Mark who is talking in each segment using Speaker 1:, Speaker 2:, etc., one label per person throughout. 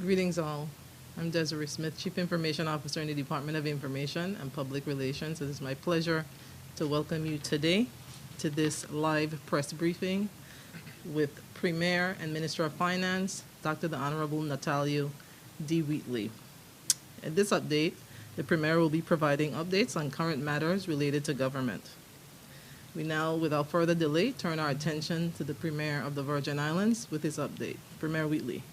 Speaker 1: Greetings all. I'm Desiree Smith, Chief Information Officer in the Department of Information and Public Relations. It is my pleasure to welcome you today to this live press briefing with Premier and Minister of Finance, Dr. the Honorable Natalia D. Wheatley. In this update, the Premier will be providing updates on current matters related to government. We now, without further delay, turn our attention to the Premier of the Virgin Islands with his update. Premier Wheatley.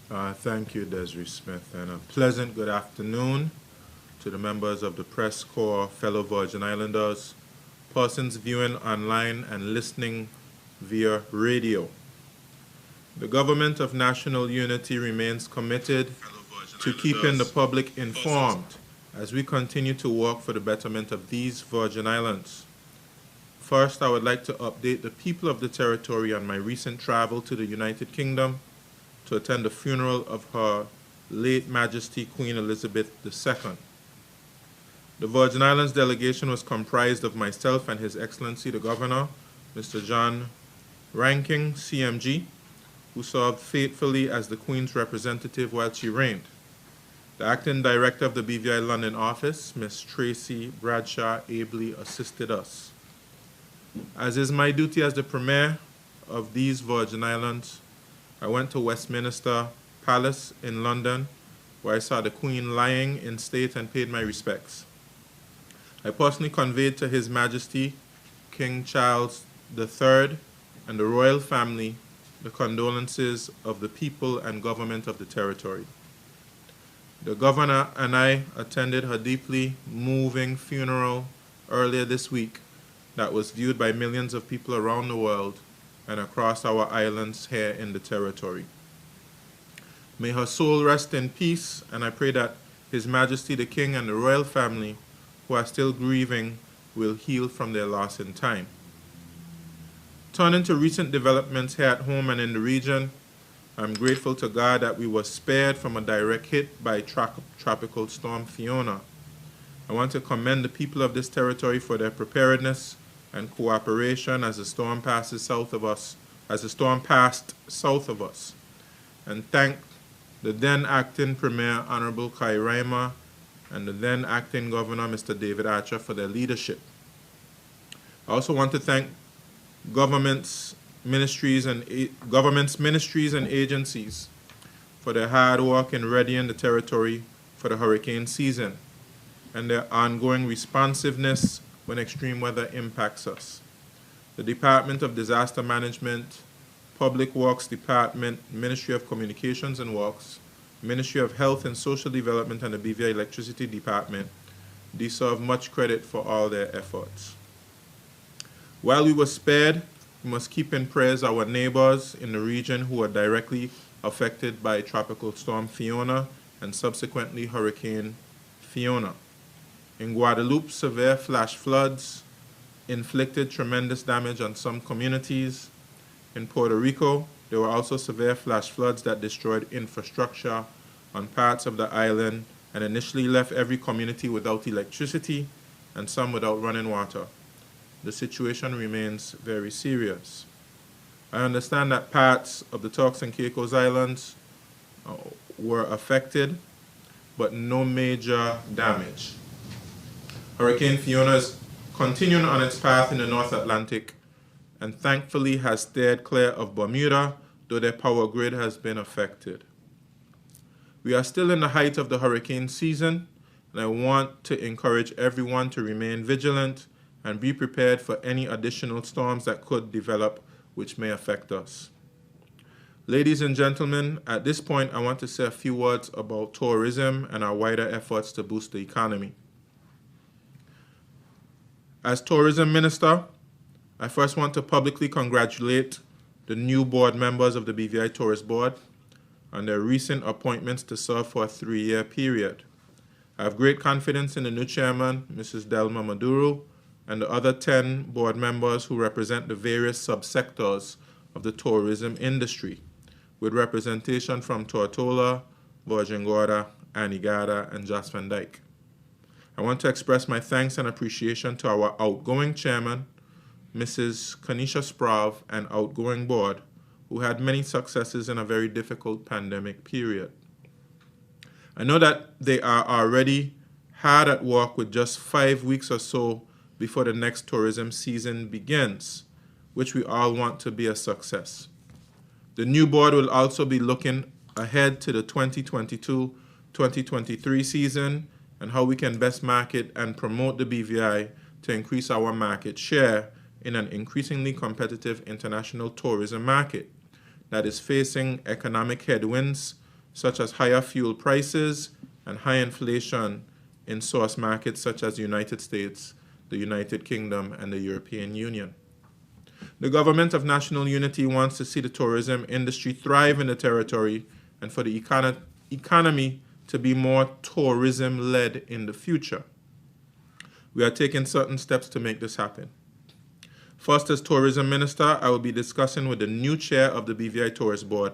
Speaker 2: Thank you, Desiree Smith, and a pleasant good afternoon to the members of the press corps, fellow Virgin Islanders, persons viewing online and listening via radio. The Government of National Unity remains committed to keeping the public informed as we continue to work for the betterment of these Virgin Islands. First, I would like to update the people of the territory on my recent travel to the United Kingdom to attend the funeral of Her late Majesty Queen Elizabeth II. The Virgin Islands delegation was comprised of myself and His Excellency the Governor, Mr. John Ranking, CMG, who served faithfully as the Queen's representative while she reigned. The acting director of the BVI London office, Ms. Tracy Bradshaw, ably assisted us. As is my duty as the Premier of these Virgin Islands, I went to Westminster Palace in London, where I saw the Queen lying in state and paid my respects. I personally conveyed to His Majesty King Charles III and the royal family the condolences of the people and government of the territory. The Governor and I attended her deeply moving funeral earlier this week that was viewed by millions of people around the world and across our islands here in the territory. May her soul rest in peace, and I pray that His Majesty the King and the royal family, who are still grieving, will heal from their loss in time. Turning to recent developments here at home and in the region, I'm grateful to God that we were spared from a direct hit by Tropical Storm Fiona. I want to commend the people of this territory for their preparedness and cooperation as the storm passed south of us, and thank the then acting Premier, Honorable Kai Reimer, and the then acting Governor, Mr. David Archer, for their leadership. I also want to thank governments, ministries, and agencies for their hard work in readying the territory for the hurricane season and their ongoing responsiveness when extreme weather impacts us. The Department of Disaster Management, Public Works Department, Ministry of Communications and Works, Ministry of Health and Social Development, and the BVI Electricity Department deserve much credit for all their efforts. While we were spared, we must keep in prayers our neighbors in the region who were directly affected by Tropical Storm Fiona and subsequently Hurricane Fiona. In Guadeloupe, severe flash floods inflicted tremendous damage on some communities. In Puerto Rico, there were also severe flash floods that destroyed infrastructure on parts of the island and initially left every community without electricity and some without running water. The situation remains very serious. I understand that parts of the Turks and Caicos Islands were affected, but no major damage. Hurricane Fiona is continuing on its path in the North Atlantic and thankfully has steered clear of Bermuda, though their power grid has been affected. We are still in the height of the hurricane season, and I want to encourage everyone to remain vigilant and be prepared for any additional storms that could develop which may affect us. Ladies and gentlemen, at this point I want to say a few words about tourism and our wider efforts to boost the economy. As Tourism Minister, I first want to publicly congratulate the new board members of the BVI Tourist Board on their recent appointments to serve for a 3-year period. I have great confidence in the new chairman, Mrs. Delma Maduro, and the other 10 board members who represent the various subsectors of the tourism industry, with representation from Tortola, Virgin Gorda, Anegada, and Jos Van Dyke. I want to express my thanks and appreciation to our outgoing chairman, Mrs. Kanisha Sprav, and outgoing board, who had many successes in a very difficult pandemic period. I know that they are already hard at work with just 5 weeks or so before the next tourism season begins, which we all want to be a success. The new board will also be looking ahead to the 2022-2023 season and how we can best market and promote the BVI to increase our market share in an increasingly competitive international tourism market that is facing economic headwinds such as higher fuel prices and high inflation in source markets such as the United States, the United Kingdom, and the European Union. The government of national unity wants to see the tourism industry thrive in the territory and for the economy to be more tourism-led in the future. We are taking certain steps to make this happen. First, as Tourism Minister, I will be discussing with the new chair of the BVI Tourist Board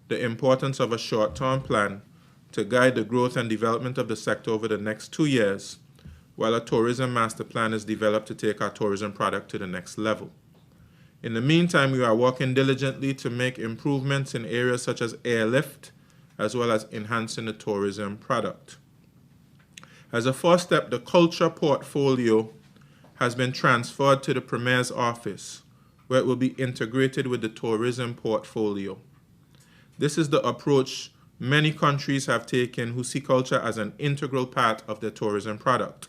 Speaker 2: the importance of a short-term plan to guide the growth and development of the sector over the next 2 years, while a tourism master plan is developed to take our tourism product to the next level. In the meantime, we are working diligently to make improvements in areas such as airlift, as well as enhancing the tourism product. As a first step, the culture portfolio has been transferred to the Premier's office, where it will be integrated with the tourism portfolio. This is the approach many countries have taken who see culture as an integral part of their tourism product.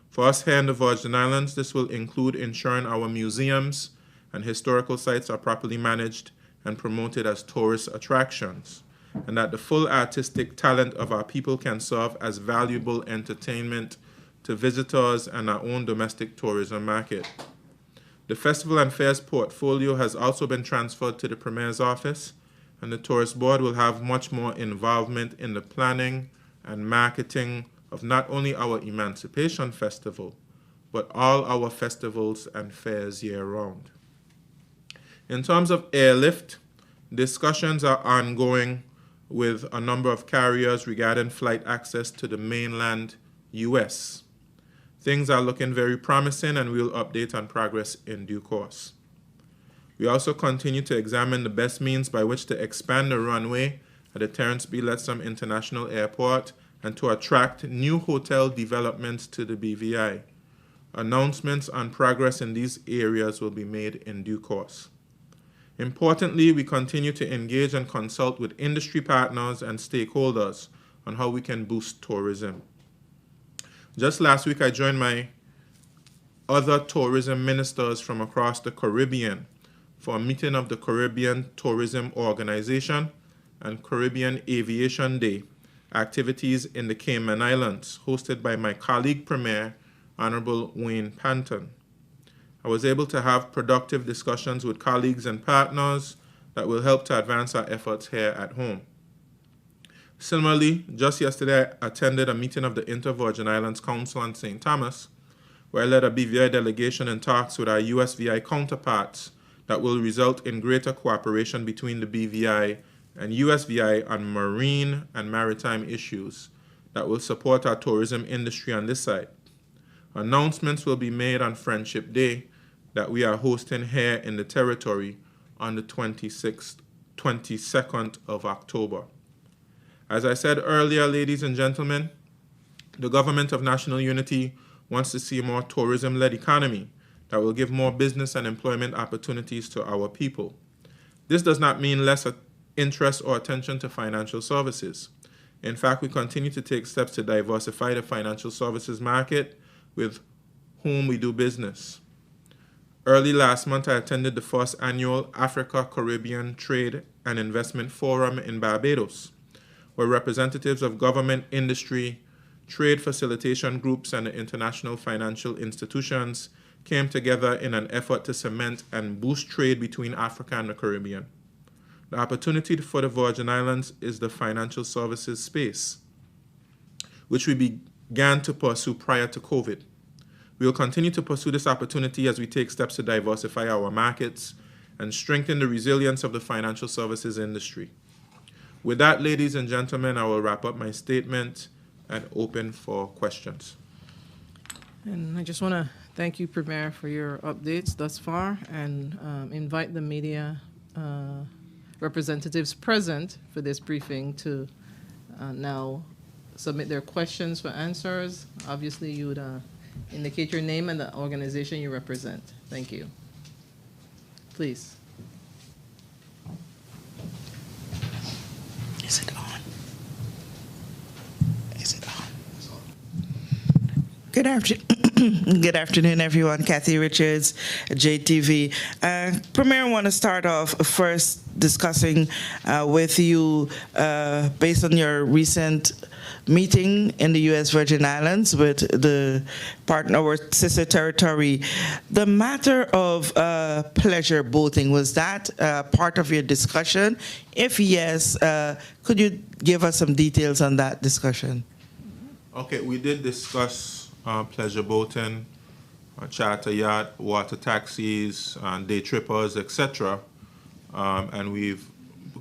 Speaker 2: For us here in the Virgin Islands, this will include ensuring our museums and historical sites are properly managed and promoted as tourist attractions, and that the full artistic talent of our people can serve as valuable entertainment to visitors and our own domestic tourism market. The Festival and Fairs portfolio has also been transferred to the Premier's office, and the Tourist Board will have much more involvement in the planning and marketing of not only our Emancipation Festival, but all our festivals and fairs year-round. In terms of airlift, discussions are ongoing with a number of carriers regarding flight access to the mainland U.S. Things are looking very promising, and we'll update on progress in due course. We also continue to examine the best means by which to expand the runway at the Terence B. Lettsome International Airport and to attract new hotel developments to the BVI. Announcements on progress in these areas will be made in due course. Importantly, we continue to engage and consult with industry partners and stakeholders on how we can boost tourism. Just last week, I joined my other tourism ministers from across the Caribbean for a meeting of the Caribbean Tourism Organization and Caribbean Aviation Day activities in the Cayman Islands, hosted by my colleague Premier, Honorable Wayne Panton. I was able to have productive discussions with colleagues and partners that will help to advance our efforts here at home. Similarly, just yesterday I attended a meeting of the Inter-Virgin Islands Council on St. Thomas, where I led a BVI delegation in talks with our USVI counterparts that will result in greater cooperation between the BVI and USVI on marine and maritime issues that will support our tourism industry on this side. Announcements will be made on Friendship Day that we are hosting here in the territory on the 22nd of October. As I said earlier, ladies and gentlemen, the government of national unity wants to see a more tourism-led economy that will give more business and employment opportunities to our people. This does not mean less interest or attention to financial services. In fact, we continue to take steps to diversify the financial services market with whom we do business. Early last month, I attended the first annual Africa-Caribbean Trade and Investment Forum in Barbados, where representatives of government, industry, trade facilitation groups, and the international financial institutions came together in an effort to cement and boost trade between Africa and the Caribbean. The opportunity for the Virgin Islands is the financial services space, which we began to pursue prior to COVID. We will continue to pursue this opportunity as we take steps to diversify our markets and strengthen the resilience of the financial services industry. With that, ladies and gentlemen, I will wrap up my statement and open for questions.
Speaker 1: And I just want to thank you, Premier, for your updates thus far, and invite the media representatives present for this briefing to now submit their questions for answers. Obviously, you would indicate your name and the organization you represent. Thank you. Please.
Speaker 3: Is it on? Is it on? Good afternoon. Good afternoon, everyone. Kathy Richards, JTV. Premier, I want to start off first discussing with you, based on your recent meeting in the U.S. Virgin Islands with the partner or sister territory, the matter of pleasure boating, was that part of your discussion? If yes, could you give us some details on that discussion?
Speaker 2: Okay, we did discuss pleasure boating, charter yacht, water taxis, day trippers, etc. And we've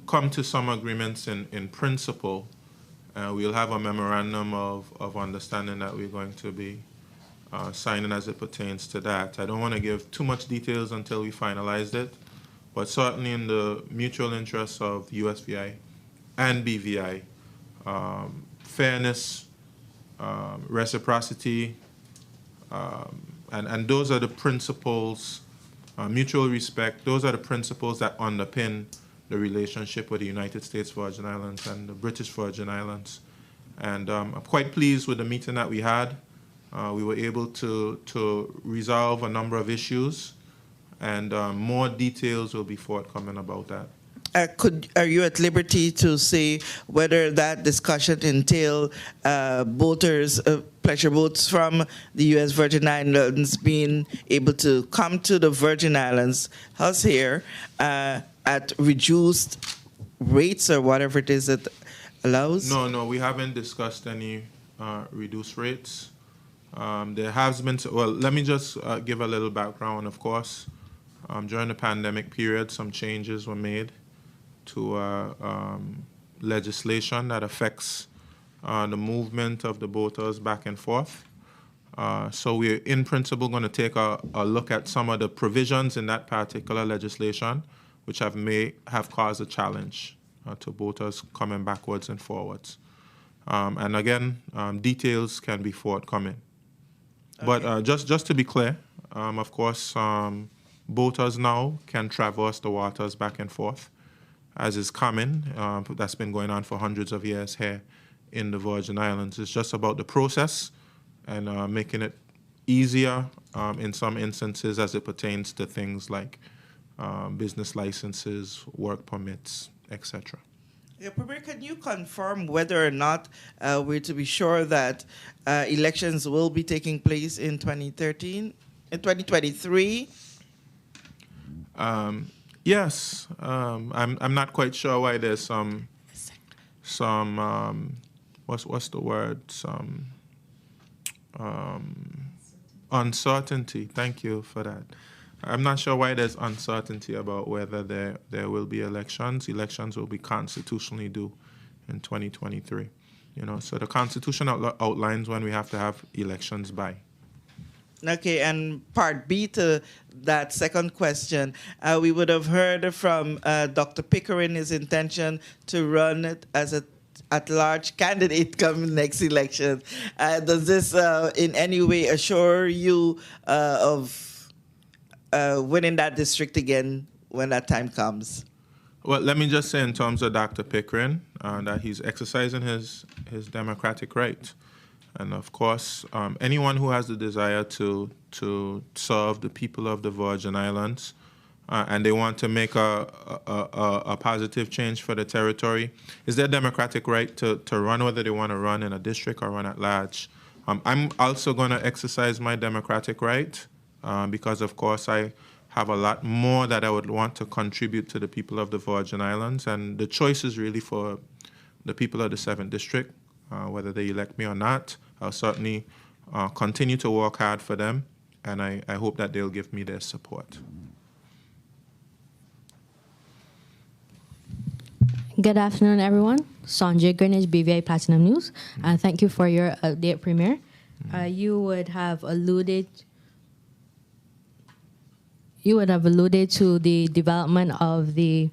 Speaker 2: come to some agreements in principle. We'll have a memorandum of understanding that we're going to be signing as it pertains to that. I don't want to give too much details until we finalized it, but certainly in the mutual interests of USVI and BVI, fairness, reciprocity, and those are the principles, mutual respect, those are the principles that underpin the relationship with the United States Virgin Islands and the British Virgin Islands. And I'm quite pleased with the meeting that we had. We were able to resolve a number of issues, and more details will be forthcoming about that.
Speaker 3: Are you at liberty to say whether that discussion entailed boaters, pleasure boats from the U.S. Virgin Islands being able to come to the Virgin Islands, us here, at reduced rates or whatever it is that allows?
Speaker 2: No, we haven't discussed any reduced rates. There has been, well, let me just give a little background, of course. During the pandemic period, some changes were made to legislation that affects the movement of the boaters back and forth. So we're in principle going to take a look at some of the provisions in that particular legislation which may have caused a challenge to boaters coming backwards and forwards. And again, details can be forthcoming. Okay. But just to be clear, of course, boaters now can traverse the waters back and forth, as is common. That's been going on for hundreds of years here in the Virgin Islands. It's just about the process and making it easier in some instances as it pertains to things like business licenses, work permits, etc.
Speaker 3: Yeah, Premier, can you confirm whether or not we're to be sure that elections will be taking place in 2023?
Speaker 2: Yes, I'm not quite sure why there's some what's the word, some uncertainty. Thank you for that. I'm not sure why there's uncertainty about whether there will be elections. Elections will be constitutionally due in 2023. So the Constitution outlines when we have to have elections by.
Speaker 3: Okay, and part B to that second question, we would have heard from Dr. Pickering his intention to run as a at-large candidate come next election. Does this in any way assure you of winning that district again when that time comes?
Speaker 2: Well, let me just say in terms of Dr. Pickering that he's exercising his democratic right. And of course, anyone who has the desire to serve the people of the Virgin Islands and they want to make a positive change for the territory, is their democratic right to run, whether they want to run in a district or run at large. I'm also going to exercise my democratic right because, of course, I have a lot more that I would want to contribute to the people of the Virgin Islands. And the choice is really for the people of the 7th District, whether they elect me or not. I'll certainly continue to work hard for them, and I hope that they'll give me their support.
Speaker 4: Good afternoon, everyone. Sanjay Greenwich, BVI Platinum News. Thank you for your update, Premier. You would have alluded you would have alluded to the development of the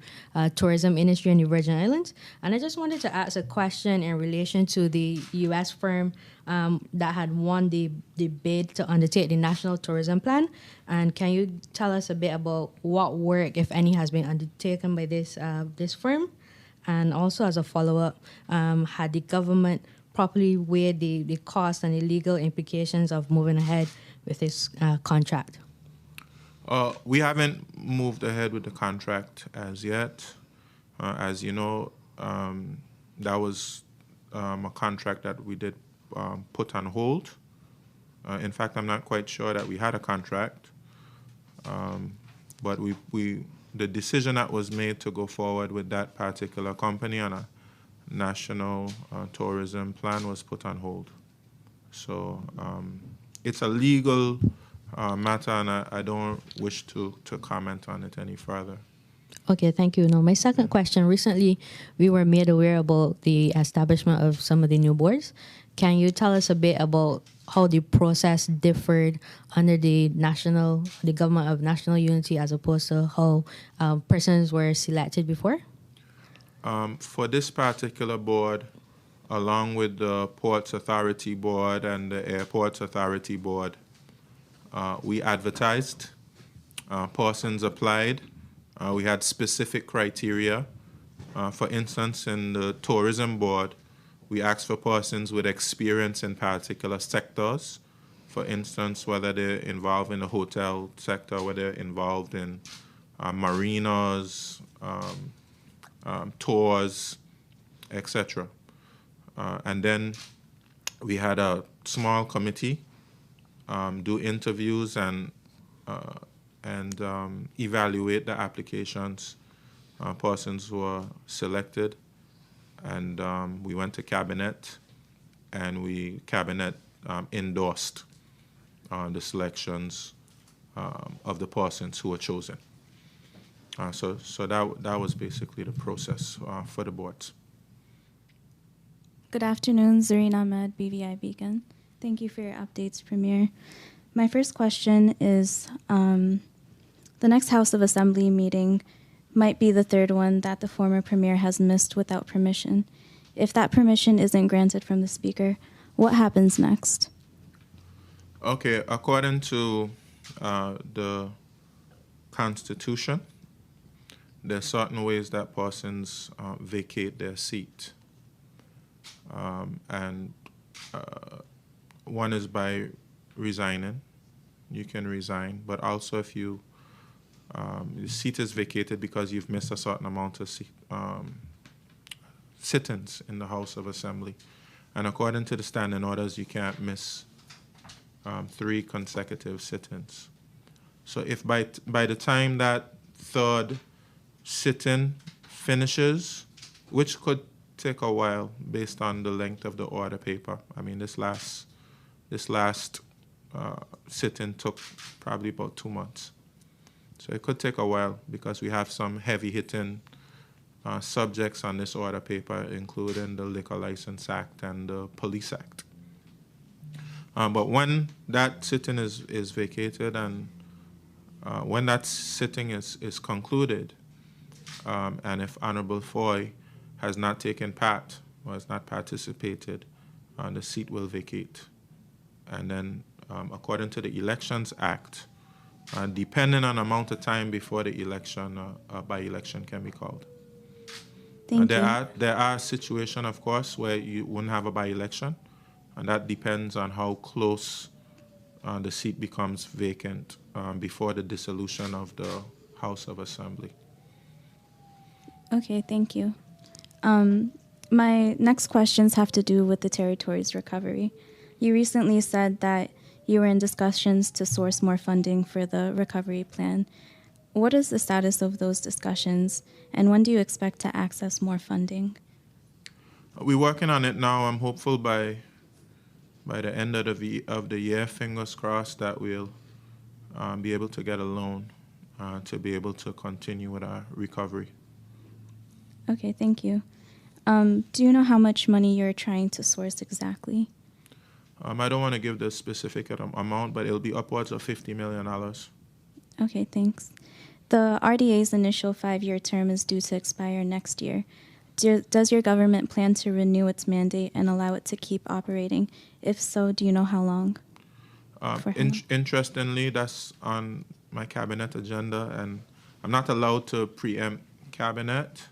Speaker 4: tourism industry in the Virgin Islands. And I just wanted to ask a question in relation to the U.S. firm that had won the bid to undertake the National Tourism Plan. And can you tell us a bit about what work, if any, has been undertaken by this firm? And also, as a follow-up, had the government properly weighed the cost and the legal implications of moving ahead with this contract?
Speaker 2: We haven't moved ahead with the contract as yet. As you know, that was a contract that we did put on hold. In fact, I'm not quite sure that we had a contract, but the decision that was made to go forward with that particular company on a national tourism plan was put on hold. So it's a legal matter, and I don't wish to comment on it any further.
Speaker 4: Okay, thank you. Now, my second question, recently we were made aware about the establishment of some of the new boards. Can you tell us a bit about how the process differed under the government of national unity as opposed to how persons were selected before?
Speaker 2: For this particular board, along with the Ports Authority Board and the Airports Authority Board, we advertised. Persons applied. We had specific criteria. For instance, in the Tourism Board, we asked for persons with experience in particular sectors. For instance, whether they're involved in the hotel sector, whether they're involved in marinas, tours, etc. And then we had a small committee do interviews and evaluate the applications. Persons were selected, and we went to cabinet, and cabinet endorsed the selections of the persons who were chosen. So that was basically the process for the boards.
Speaker 5: Good afternoon, Zareen Ahmed, BVI Beacon. Thank you for your updates, Premier. My first question is, the next House of Assembly meeting might be the third one that the former Premier has missed without permission. If that permission isn't granted from the Speaker, what happens next?
Speaker 2: Okay, according to the Constitution, there are certain ways that persons vacate their seat. And one is by resigning. You can resign, but also if the seat is vacated because you've missed a certain amount of sit-ins in the House of Assembly. And according to the standing orders, you can't miss 3 consecutive sit-ins. So if by the time that third sit-in finishes, which could take a while based on the length of the order paper. I mean, this last sit-in took probably about 2 months. So it could take a while because we have some heavy-hitting subjects on this order paper, including the Liquor License Act and the Police Act. But when that sit-in is vacated and when that sitting is concluded, and if Honorable Foy has not taken part or has not participated, the seat will vacate. And then, according to the Elections Act, depending on the amount of time before the election, a by-election can be called.
Speaker 5: Thank you.
Speaker 2: There are situations, of course, where you wouldn't have a by-election, and that depends on how close the seat becomes vacant before the dissolution of the House of Assembly.
Speaker 5: Okay, thank you. My next questions have to do with the territory's recovery. You recently said that you were in discussions to source more funding for the recovery plan. What is the status of those discussions, and when do you expect to access more funding?
Speaker 2: We're working on it now. I'm hopeful by the end of the year, fingers crossed, that we'll be able to get a loan to be able to continue with our recovery.
Speaker 5: Okay, thank you. Do you know how much money you're trying to source exactly?
Speaker 2: I don't want to give the specific amount, but it'll be upwards of $50 million.
Speaker 5: Okay, thanks. The RDA's initial 5-year term is due to expire next year. Does your government plan to renew its mandate and allow it to keep operating? If so, do you know how long? For how long?
Speaker 2: Interestingly, that's on my cabinet agenda, and I'm not allowed to preempt cabinet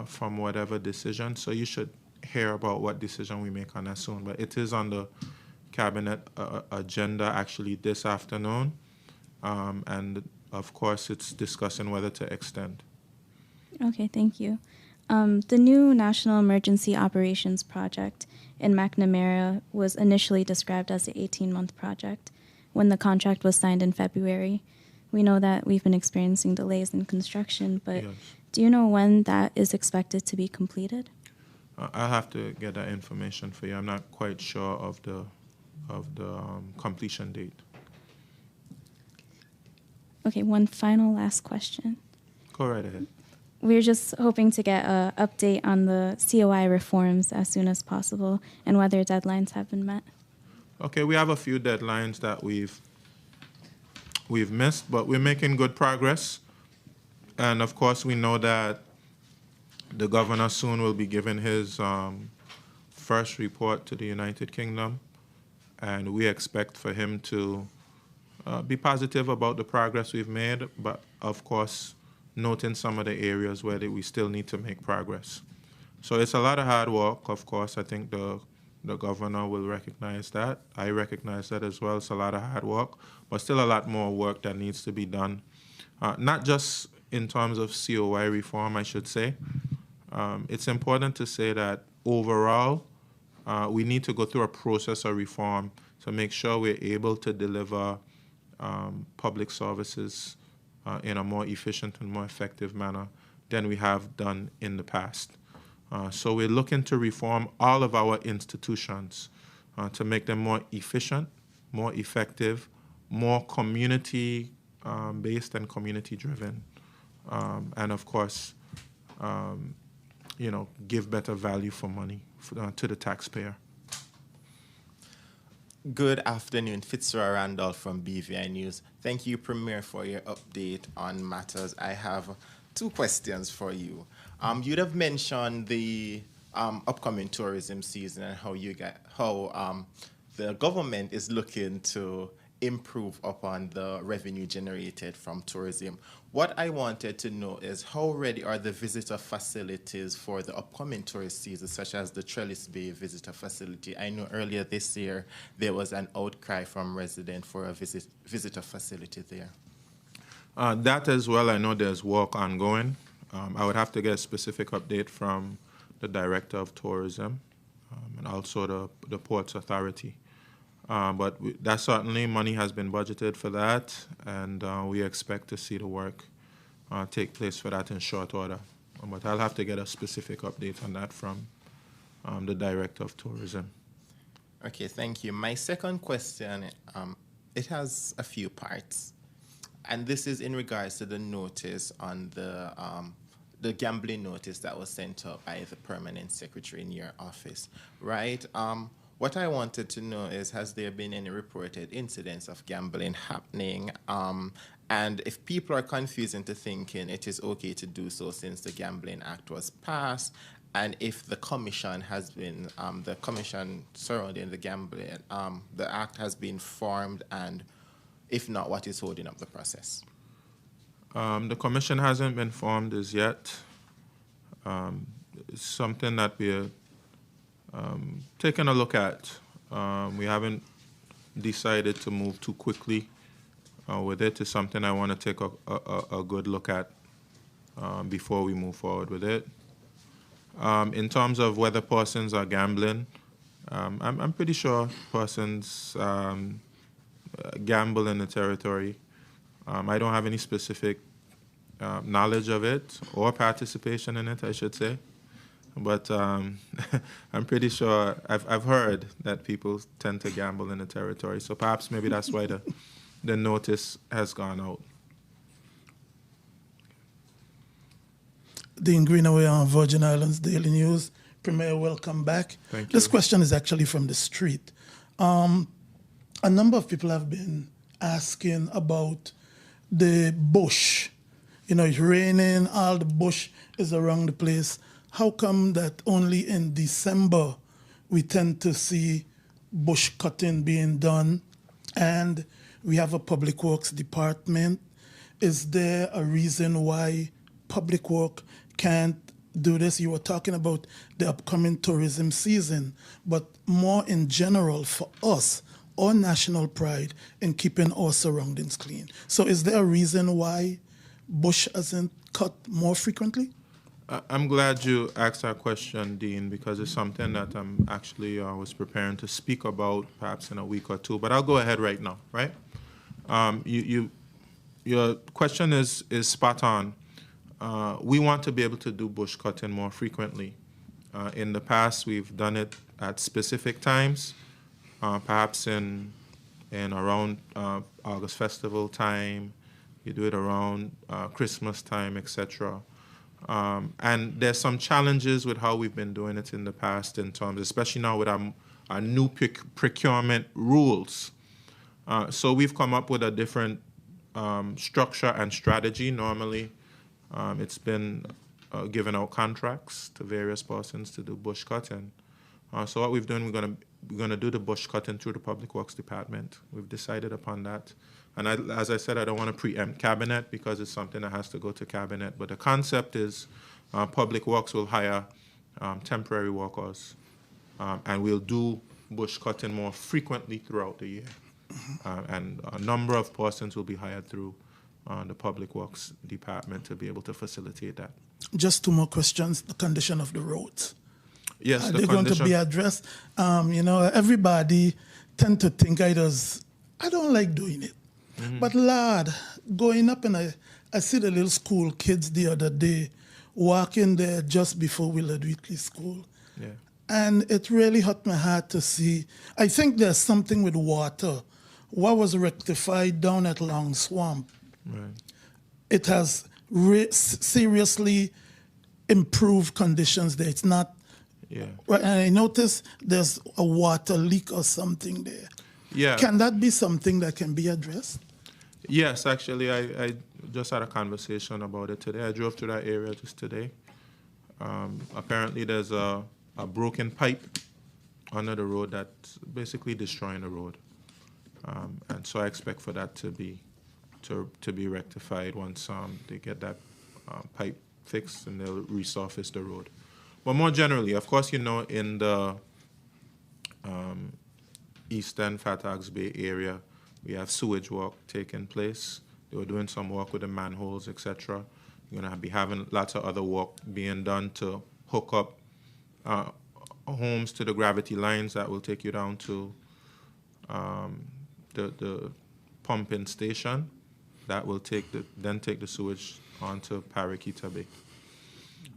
Speaker 2: from whatever decision, so you should hear about what decision we make on that soon. But it is on the cabinet agenda actually this afternoon, and of course it's discussing whether to extend.
Speaker 5: Okay, thank you. The new National Emergency Operations Project in McNamara was initially described as an 18-month project when the contract was signed in February. We know that we've been experiencing delays in construction, but
Speaker 2: Yes.
Speaker 5: do you know when that is expected to be completed?
Speaker 2: I'll have to get that information for you. I'm not quite sure of the completion date.
Speaker 5: Okay, one final last question.
Speaker 2: Go right ahead.
Speaker 5: We're just hoping to get an update on the COI reforms as soon as possible and whether deadlines have been met.
Speaker 2: Okay, we have a few deadlines that we've missed, but we're making good progress. And of course, we know that the governor soon will be giving his first report to the United Kingdom, and we expect for him to be positive about the progress we've made, but of course, noting some of the areas where we still need to make progress. So it's a lot of hard work, of course. I think the governor will recognize that. I recognize that as well. It's a lot of hard work, but still a lot more work that needs to be done. Not just in terms of COI reform, I should say. It's important to say that overall, we need to go through a process of reform to make sure we're able to deliver public services in a more efficient and more effective manner than we have done in the past. So we're looking to reform all of our institutions to make them more efficient, more effective, more community-based and community-driven, and of course, give better value for money to the taxpayer.
Speaker 6: Good afternoon, Fitzroy Randolph from BVI News. Thank you, Premier, for your update on matters. I have 2 questions for you. You'd have mentioned the upcoming tourism season and how the government is looking to improve upon the revenue generated from tourism. What I wanted to know is how ready are the visitor facilities for the upcoming tourist season, such as the Trellis Bay Visitor Facility? I know earlier this year there was an outcry from residents for a visitor facility there.
Speaker 2: That as well, I know there's work ongoing. I would have to get a specific update from the Director of Tourism and also the Ports Authority. But that certainly money has been budgeted for that, and we expect to see the work take place for that in short order. But I'll have to get a specific update on that from the Director of Tourism.
Speaker 6: Okay, thank you. My second question, it has a few parts, and this is in regards to the notice on the gambling notice that was sent up by the Permanent Secretary in your office, right? What I wanted to know is, has there been any reported incidents of gambling happening? And if people are confused into thinking it is okay to do so since the Gambling Act was passed, and if the commission has been, the commission surrounding the gambling, the act has been formed, and if not, what is holding up the process?
Speaker 2: The commission hasn't been formed as yet. It's something that we're taking a look at. We haven't decided to move too quickly with it. It's something I want to take a good look at before we move forward with it. In terms of whether persons are gambling, I'm pretty sure persons gamble in the territory. I don't have any specific knowledge of it or participation in it, I should say. But I'm pretty sure I've heard that people tend to gamble in the territory. So perhaps maybe that's why the notice has gone out.
Speaker 7: Dean Greenaway on Virgin Islands Daily News. Premier, welcome back.
Speaker 2: Thank you.
Speaker 7: This question is actually from the street. A number of people have been asking about the bush. You know, it's raining, all the bush is around the place. How come that only in December we tend to see bush cutting being done, and we have a public works department? Is there a reason why public work can't do this? You were talking about the upcoming tourism season, but more in general for us, our national pride in keeping our surroundings clean. So is there a reason why bush isn't cut more frequently?
Speaker 2: I'm glad you asked that question, Dean, because it's something that I'm actually was preparing to speak about perhaps in a week or two, but I'll go ahead right now, right? Your question is spot on. We want to be able to do bush cutting more frequently. In the past, we've done it at specific times, perhaps in around August Festival time. You do it around Christmas time, etc. And there's some challenges with how we've been doing it in the past in terms, especially now with our new procurement rules. So we've come up with a different structure and strategy. Normally, it's been giving out contracts to various persons to do bush cutting. So what we've done, we're gonna do the bush cutting through the Public Works Department. We've decided upon that. And as I said, I don't want to preempt cabinet because it's something that has to go to cabinet. But the concept is Public Works will hire temporary workers, and we'll do bush cutting more frequently throughout the year. And a number of persons will be hired through the Public Works Department to be able to facilitate that.
Speaker 7: Just two more questions. The condition of the roads.
Speaker 2: Yes,
Speaker 7: Are they going to be addressed? You know, everybody tend to think I don't like doing it. Mm-hmm. But Lord, going up and I see the little school kids the other day walking there just before Willard Wheatley School.
Speaker 2: Yeah.
Speaker 7: And it really hurt my heart to see. I think there's something with water. What was rectified down at Long Swamp,
Speaker 2: right.
Speaker 7: It has seriously improved conditions there. It's not.
Speaker 2: Yeah.
Speaker 7: Right, and I noticed there's a water leak or something there.
Speaker 2: Yeah.
Speaker 7: Can that be something that can be addressed?
Speaker 2: Yes, actually, I just had a conversation about it today. I drove to that area just today. Apparently, there's a broken pipe under the road that's basically destroying the road. And so I expect for that to be rectified once they get that pipe fixed and they'll resurface the road. But more generally, of course, you know, in the eastern Fairfax Bay area, we have sewage work taking place. They were doing some work with the manholes, etc. You're going to be having lots of other work being done to hook up homes to the gravity lines that will take you down to the pumping station that will take the sewage onto Paraquita Bay.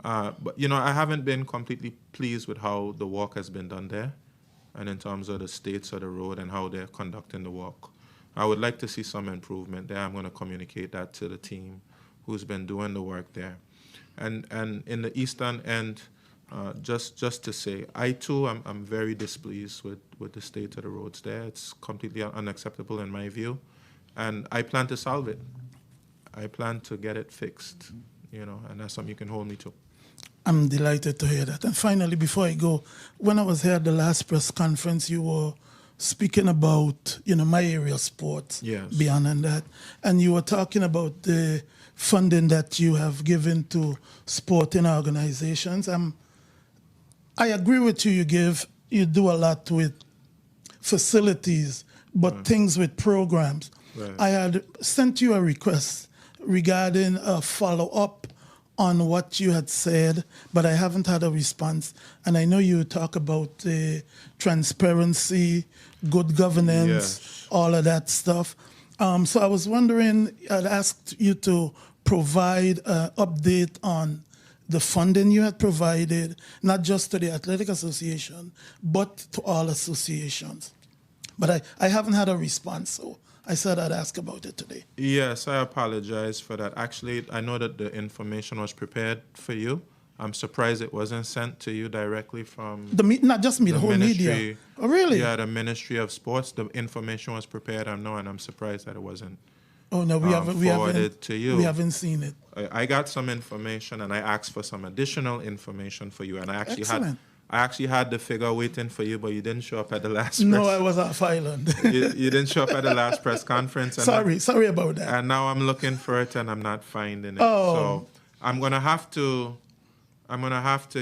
Speaker 2: But, you know, I haven't been completely pleased with how the work has been done there and in terms of the states of the road and how they're conducting the work. I would like to see some improvement there. I'm going to communicate that to the team who's been doing the work there. And in the eastern end, just to say, I too am very displeased with the state of the roads there. It's completely unacceptable in my view. And I plan to solve it. I plan to get it fixed, you know, and that's something you can hold me to.
Speaker 7: I'm delighted to hear that. And finally, before I go, when I was here at the last press conference, you were speaking about, you know, my area sports,
Speaker 2: yes,
Speaker 7: beyond and that. And you were talking about the funding that you have given to sporting organizations. I agree with you. You do a lot with facilities, but
Speaker 2: right,
Speaker 7: things with programs.
Speaker 2: Right.
Speaker 7: I had sent you a request regarding a follow-up on what you had said, but I haven't had a response. And I know you talk about transparency, good governance,
Speaker 2: yes,
Speaker 7: all of that stuff. So I was wondering, I'd asked you to provide an update on the funding you had provided, not just to the Athletic Association, but to all associations. But I haven't had a response, so I said I'd ask about it today.
Speaker 2: Yes, I apologize for that. Actually, I know that the information was prepared for you. I'm surprised it wasn't sent to you directly from
Speaker 7: Not just me, the whole
Speaker 2: ministry.
Speaker 7: media. Oh, really?
Speaker 2: Yeah, the Ministry of Sports. The information was prepared, I know, and I'm surprised that it wasn't
Speaker 7: Oh no,
Speaker 2: forwarded to you.
Speaker 7: We haven't seen it.
Speaker 2: I got some information, and I asked for some additional information for you, and I actually had the figure waiting for you, but you didn't show up at the last.
Speaker 7: No,
Speaker 2: press.
Speaker 7: I was off island.
Speaker 2: You didn't show up at the last press conference. And
Speaker 7: sorry about that.
Speaker 2: And now I'm looking for it, and I'm not finding it.
Speaker 7: Oh.
Speaker 2: So I'm gonna have to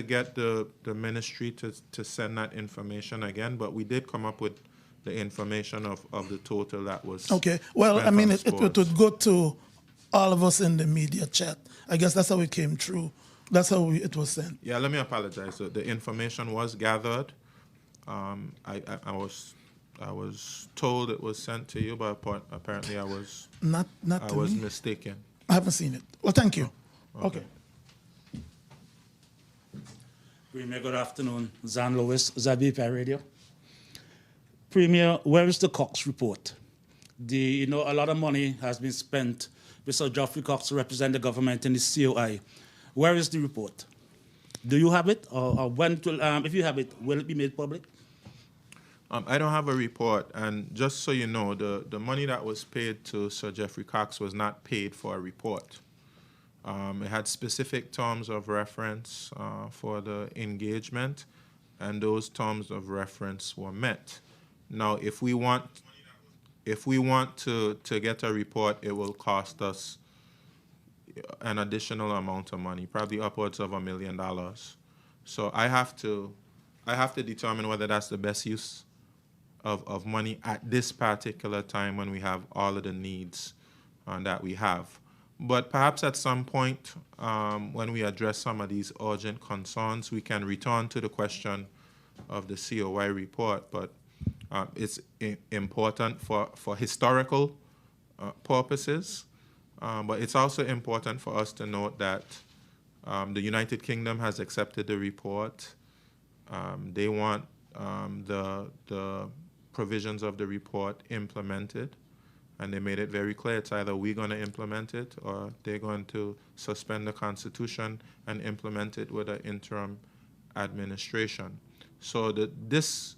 Speaker 2: get the ministry to send that information again. But we did come up with the information of the total that was.
Speaker 7: Okay. Well,
Speaker 2: spent
Speaker 7: I mean,
Speaker 2: on
Speaker 7: it would go to all of us in the media chat. I guess that's how it came through. That's how it was sent.
Speaker 2: Yeah, let me apologize. The information was gathered. I was told it was sent to you, but apparently I was
Speaker 7: not
Speaker 2: I was mistaken.
Speaker 7: I haven't seen it. Well, thank you. Okay.
Speaker 8: Premier, good afternoon. Zan Lewis, ZBPI Radio. Premier, where is the Cox report? A lot of money has been spent with Sir Geoffrey Cox to represent the government in the COI. Where is the report? Do you have it? Or when, if you have it, will it be made public?
Speaker 2: I don't have a report, and just so you know, the money that was paid to Sir Geoffrey Cox was not paid for a report. It had specific terms of reference for the engagement, and those terms of reference were met. Now, if we want to get a report, it will cost us an additional amount of money, probably upwards of $1 million. So I have to determine whether that's the best use of money at this particular time when we have all of the needs that we have. But perhaps at some point when we address some of these urgent concerns, we can return to the question of the COI report. But it's important for historical purposes. But it's also important for us to note that the United Kingdom has accepted the report. They want the provisions of the report implemented, and they made it very clear it's either we're going to implement it or they're going to suspend the Constitution and implement it with an interim administration. So this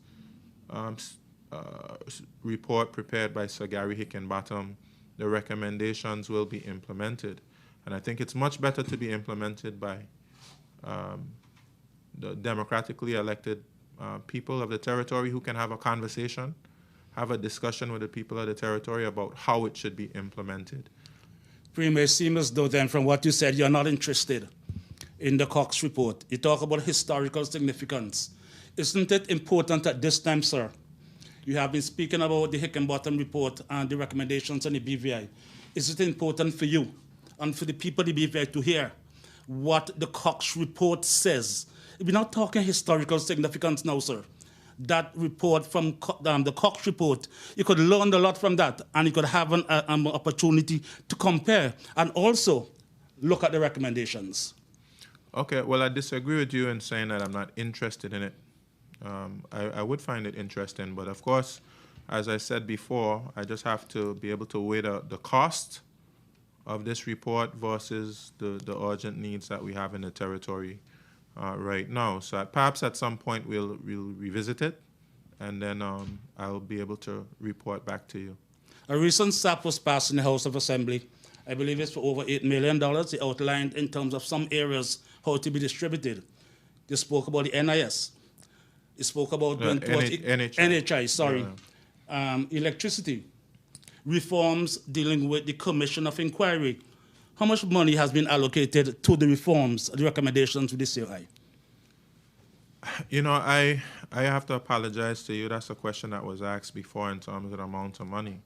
Speaker 2: report prepared by Sir Gary Hickenbottom, the recommendations will be implemented. And I think it's much better to be implemented by the democratically elected people of the territory who can have a conversation, have a discussion with the people of the territory about how it should be implemented.
Speaker 8: Premier, it seems as though then from what you said, you're not interested in the Cox report. You talk about historical significance. Isn't it important at this time, sir? You have been speaking about the Hickenbottom report and the recommendations on the BVI. Is it important for you and for the people of the BVI to hear what the Cox report says? We're not talking historical significance now, sir. That report from the Cox report, you could learn a lot from that, and you could have an opportunity to compare and also look at the recommendations.
Speaker 2: Okay, well, I disagree with you in saying that I'm not interested in it. I would find it interesting, but of course, as I said before, I just have to be able to weigh the cost of this report versus the urgent needs that we have in the territory right now. So perhaps at some point we'll revisit it, and then I'll be able to report back to you.
Speaker 8: A recent SAP was passed in the House of Assembly. I believe it's for over $8 million. They outlined in terms of some areas how to be distributed. They spoke about the NIS. They spoke about NHI, sorry. Yeah. Electricity. Reforms dealing with the Commission of Inquiry. How much money has been allocated to the reforms, the recommendations with the COI?
Speaker 2: You know, I have to apologize to you. That's a question that was asked before in terms of the amount of money.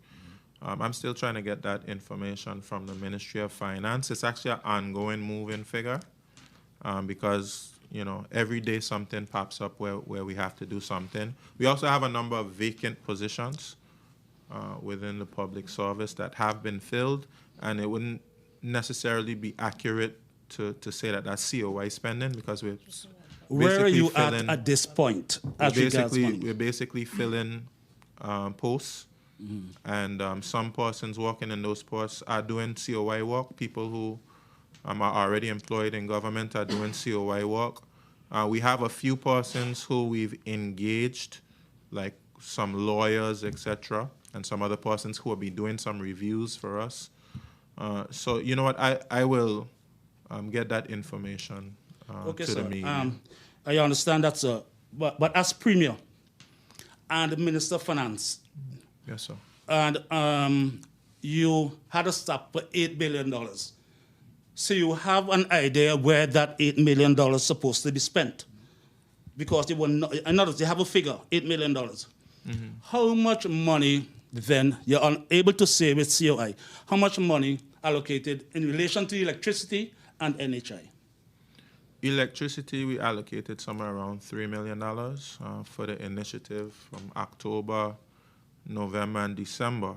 Speaker 2: I'm still trying to get that information from the Ministry of Finance. It's actually an ongoing moving figure because, you know, every day something pops up where we have to do something. We also have a number of vacant positions within the public service that have been filled, and it wouldn't necessarily be accurate to say that that's COI spending because we're
Speaker 8: where are you at this point?
Speaker 2: We're basically filling posts, and some persons working in those posts are doing COI work. People who are already employed in government are doing COI work. We have a few persons who we've engaged, like some lawyers, etc., and some other persons who will be doing some reviews for us So you know what? I will get that information
Speaker 8: Okay,
Speaker 2: to the
Speaker 8: sir.
Speaker 2: media.
Speaker 8: I understand that, sir. But as Premier and Minister of Finance,
Speaker 2: Yes, sir.
Speaker 8: and you had a stop for $8 billion. So you have an idea where that $8 million is supposed to be spent. Because you will not, in other words, you have a figure, $8 million. How much money then you're unable to say with COI? How much money allocated in relation to electricity and NHI?
Speaker 2: Electricity, we allocated somewhere around $3 million for the initiative from October, November, and December.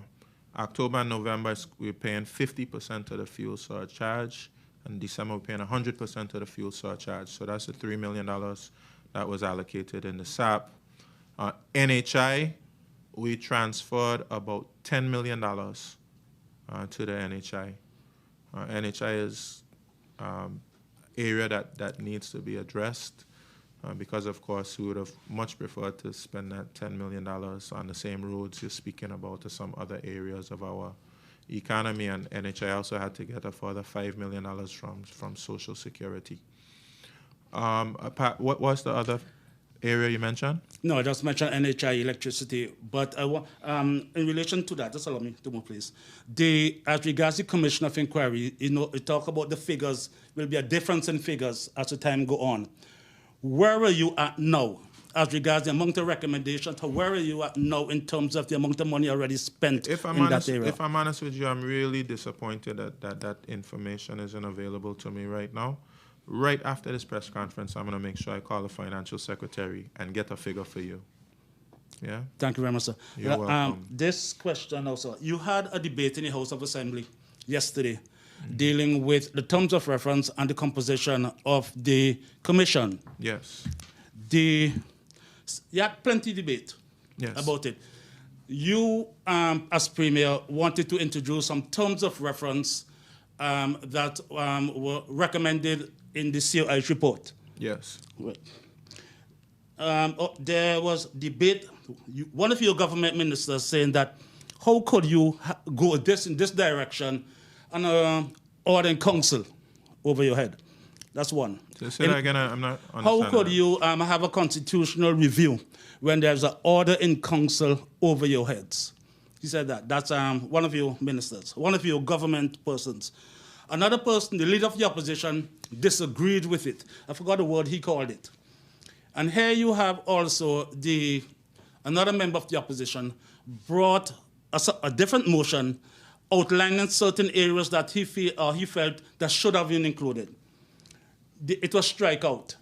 Speaker 2: October and November, we're paying 50% of the fuel surcharge, and December, we're paying 100% of the fuel surcharge. So that's the $3 million that was allocated in the SAP. NHI, we transferred about $10 million to the NHI. NHI is area that needs to be addressed because, of course, we would have much preferred to spend that $10 million on the same roads you're speaking about to some other areas of our economy, and NHI also had to get a further $5 million from Social Security. What was the other area you mentioned?
Speaker 8: No, I just mentioned NHI electricity, but I want, in relation to that, just allow me to move, please. As regards the Commission of Inquiry, you talk about the figures, will be a difference in figures as the time go on. Where are you at now as regards the amount of recommendations, or where are you at now in terms of the amount of money already spent that area?
Speaker 2: If I'm honest with you, I'm really disappointed that information isn't available to me right now. Right after this press conference, I'm going to make sure I call the financial secretary and get a figure for you. Yeah?
Speaker 8: Thank you very much, sir.
Speaker 2: You're welcome.
Speaker 8: This question also, you had a debate in the House of Assembly yesterday dealing with the terms of reference and the composition of the commission.
Speaker 2: Yes.
Speaker 8: You had plenty of debate about it. You, as Premier, wanted to introduce some terms of reference that were recommended in the COI report.
Speaker 2: Yes.
Speaker 8: There was debate, one of your government ministers saying that how could you go in this direction and order in council over your head? That's one.
Speaker 2: So say that again, I'm not understanding.
Speaker 8: How could you have a constitutional review when there's an order in council over your heads? He said that. That's one of your ministers, one of your government persons. Another person, the leader of the opposition, disagreed with it. I forgot the word he called it. And here you have also another member of the opposition brought a different motion outlining certain areas that he felt that should have been included. It was strike out.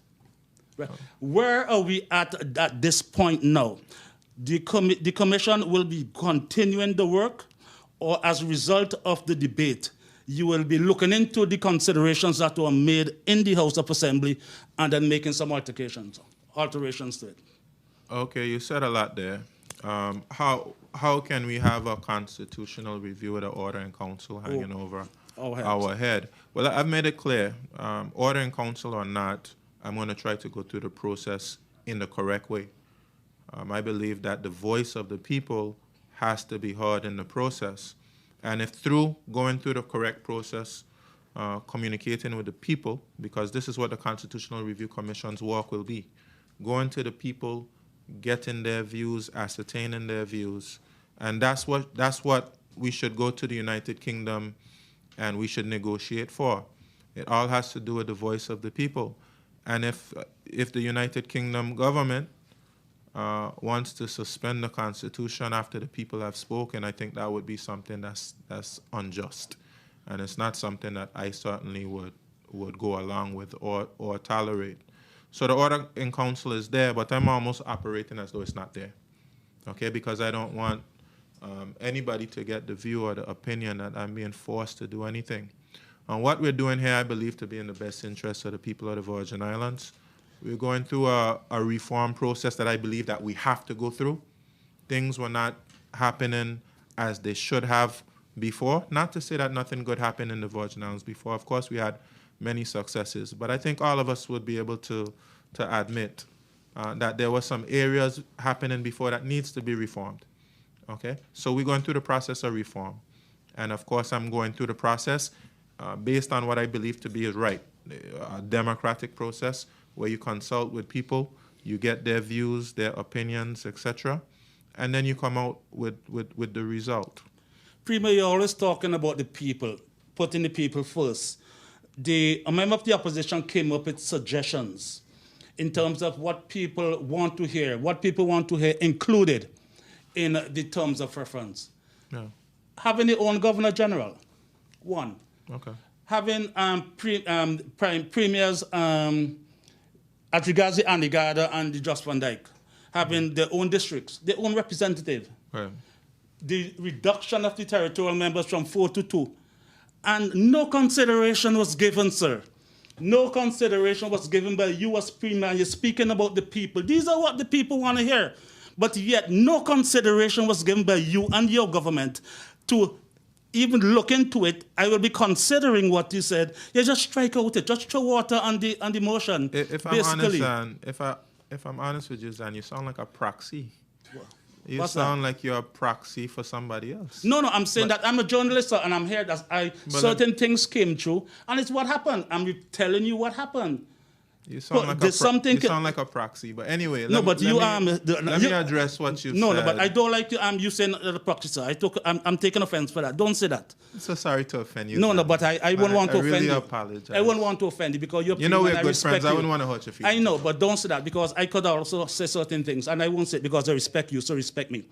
Speaker 8: Right. Where are we at this point now? The commission will be continuing the work, or as a result of the debate, you will be looking into the considerations that were made in the House of Assembly and then making some alterations to it. Okay,
Speaker 2: you said a lot there. How can we have a constitutional review with an order in council hanging over our head? Well, I've made it clear, order in council or not, I'm going to try to go through the process in the correct way. I believe that the voice of the people has to be heard in the process. And if through going through the correct process, communicating with the people, because this is what the Constitutional Review Commission's work will be, going to the people, getting their views, ascertaining their views, and that's what we should go to the United Kingdom and we should negotiate for. It all has to do with the voice of the people. And if the United Kingdom government wants to suspend the Constitution after the people have spoken, I think that would be something that's unjust. And it's not something that I certainly would go along with or tolerate. So the order in council is there, but I'm almost operating as though it's not there, okay? Because I don't want anybody to get the view or the opinion that I'm being forced to do anything. And what we're doing here, I believe, to be in the best interest of the people of the Virgin Islands. We're going through a reform process that I believe that we have to go through. Things were not happening as they should have before. Not to say that nothing good happened in the Virgin Islands before. Of course, we had many successes. But I think all of us would be able to admit that there were some areas happening before that needs to be reformed. Okay? So we're going through the process of reform. And of course, I'm going through the process based on what I believe to be is right. A democratic process where you consult with people, you get their views, their opinions, etc., and then you come out with the result.
Speaker 8: Premier, you're always talking about the people, putting the people first. A member of the opposition came up with suggestions in terms of what people want to hear, included in the terms of reference.
Speaker 2: Yeah.
Speaker 8: Having the own Governor General, one.
Speaker 2: Okay.
Speaker 8: Having premiers at regards the Andy Gardner and the Jos Van Dyke, having their own districts, their own representative.
Speaker 2: Right.
Speaker 8: The reduction of the territorial members from 4 to 2. And no consideration was given, sir. No consideration was given by you as Premier. You're speaking about the people. These are what the people want to hear. But yet no consideration was given by you and your government to even look into it. I will be considering what you said. You just strike out it. Just throw water on the motion.
Speaker 2: If I'm honest, Zan, if I'm honest with you, Zan, you sound like a proxy. You sound like you're a proxy for somebody else.
Speaker 8: No, I'm saying that I'm a journalist, sir, and I'm here that certain things came through, and it's what happened. I'm telling you what happened.
Speaker 2: You sound like a proxy, but anyway. Let me address what you said.
Speaker 8: No, but I don't like you saying the proxy, sir. I'm taking offense for that. Don't say that.
Speaker 2: I'm so sorry to offend you.
Speaker 8: No, but I wouldn't want to offend you.
Speaker 2: I really apologize.
Speaker 8: I wouldn't want to offend you because you're.
Speaker 2: You know we're good friends. I wouldn't want to hurt your feelings.
Speaker 8: I know, but don't say that because I could also say certain things, and I won't say it because I respect you, so respect me.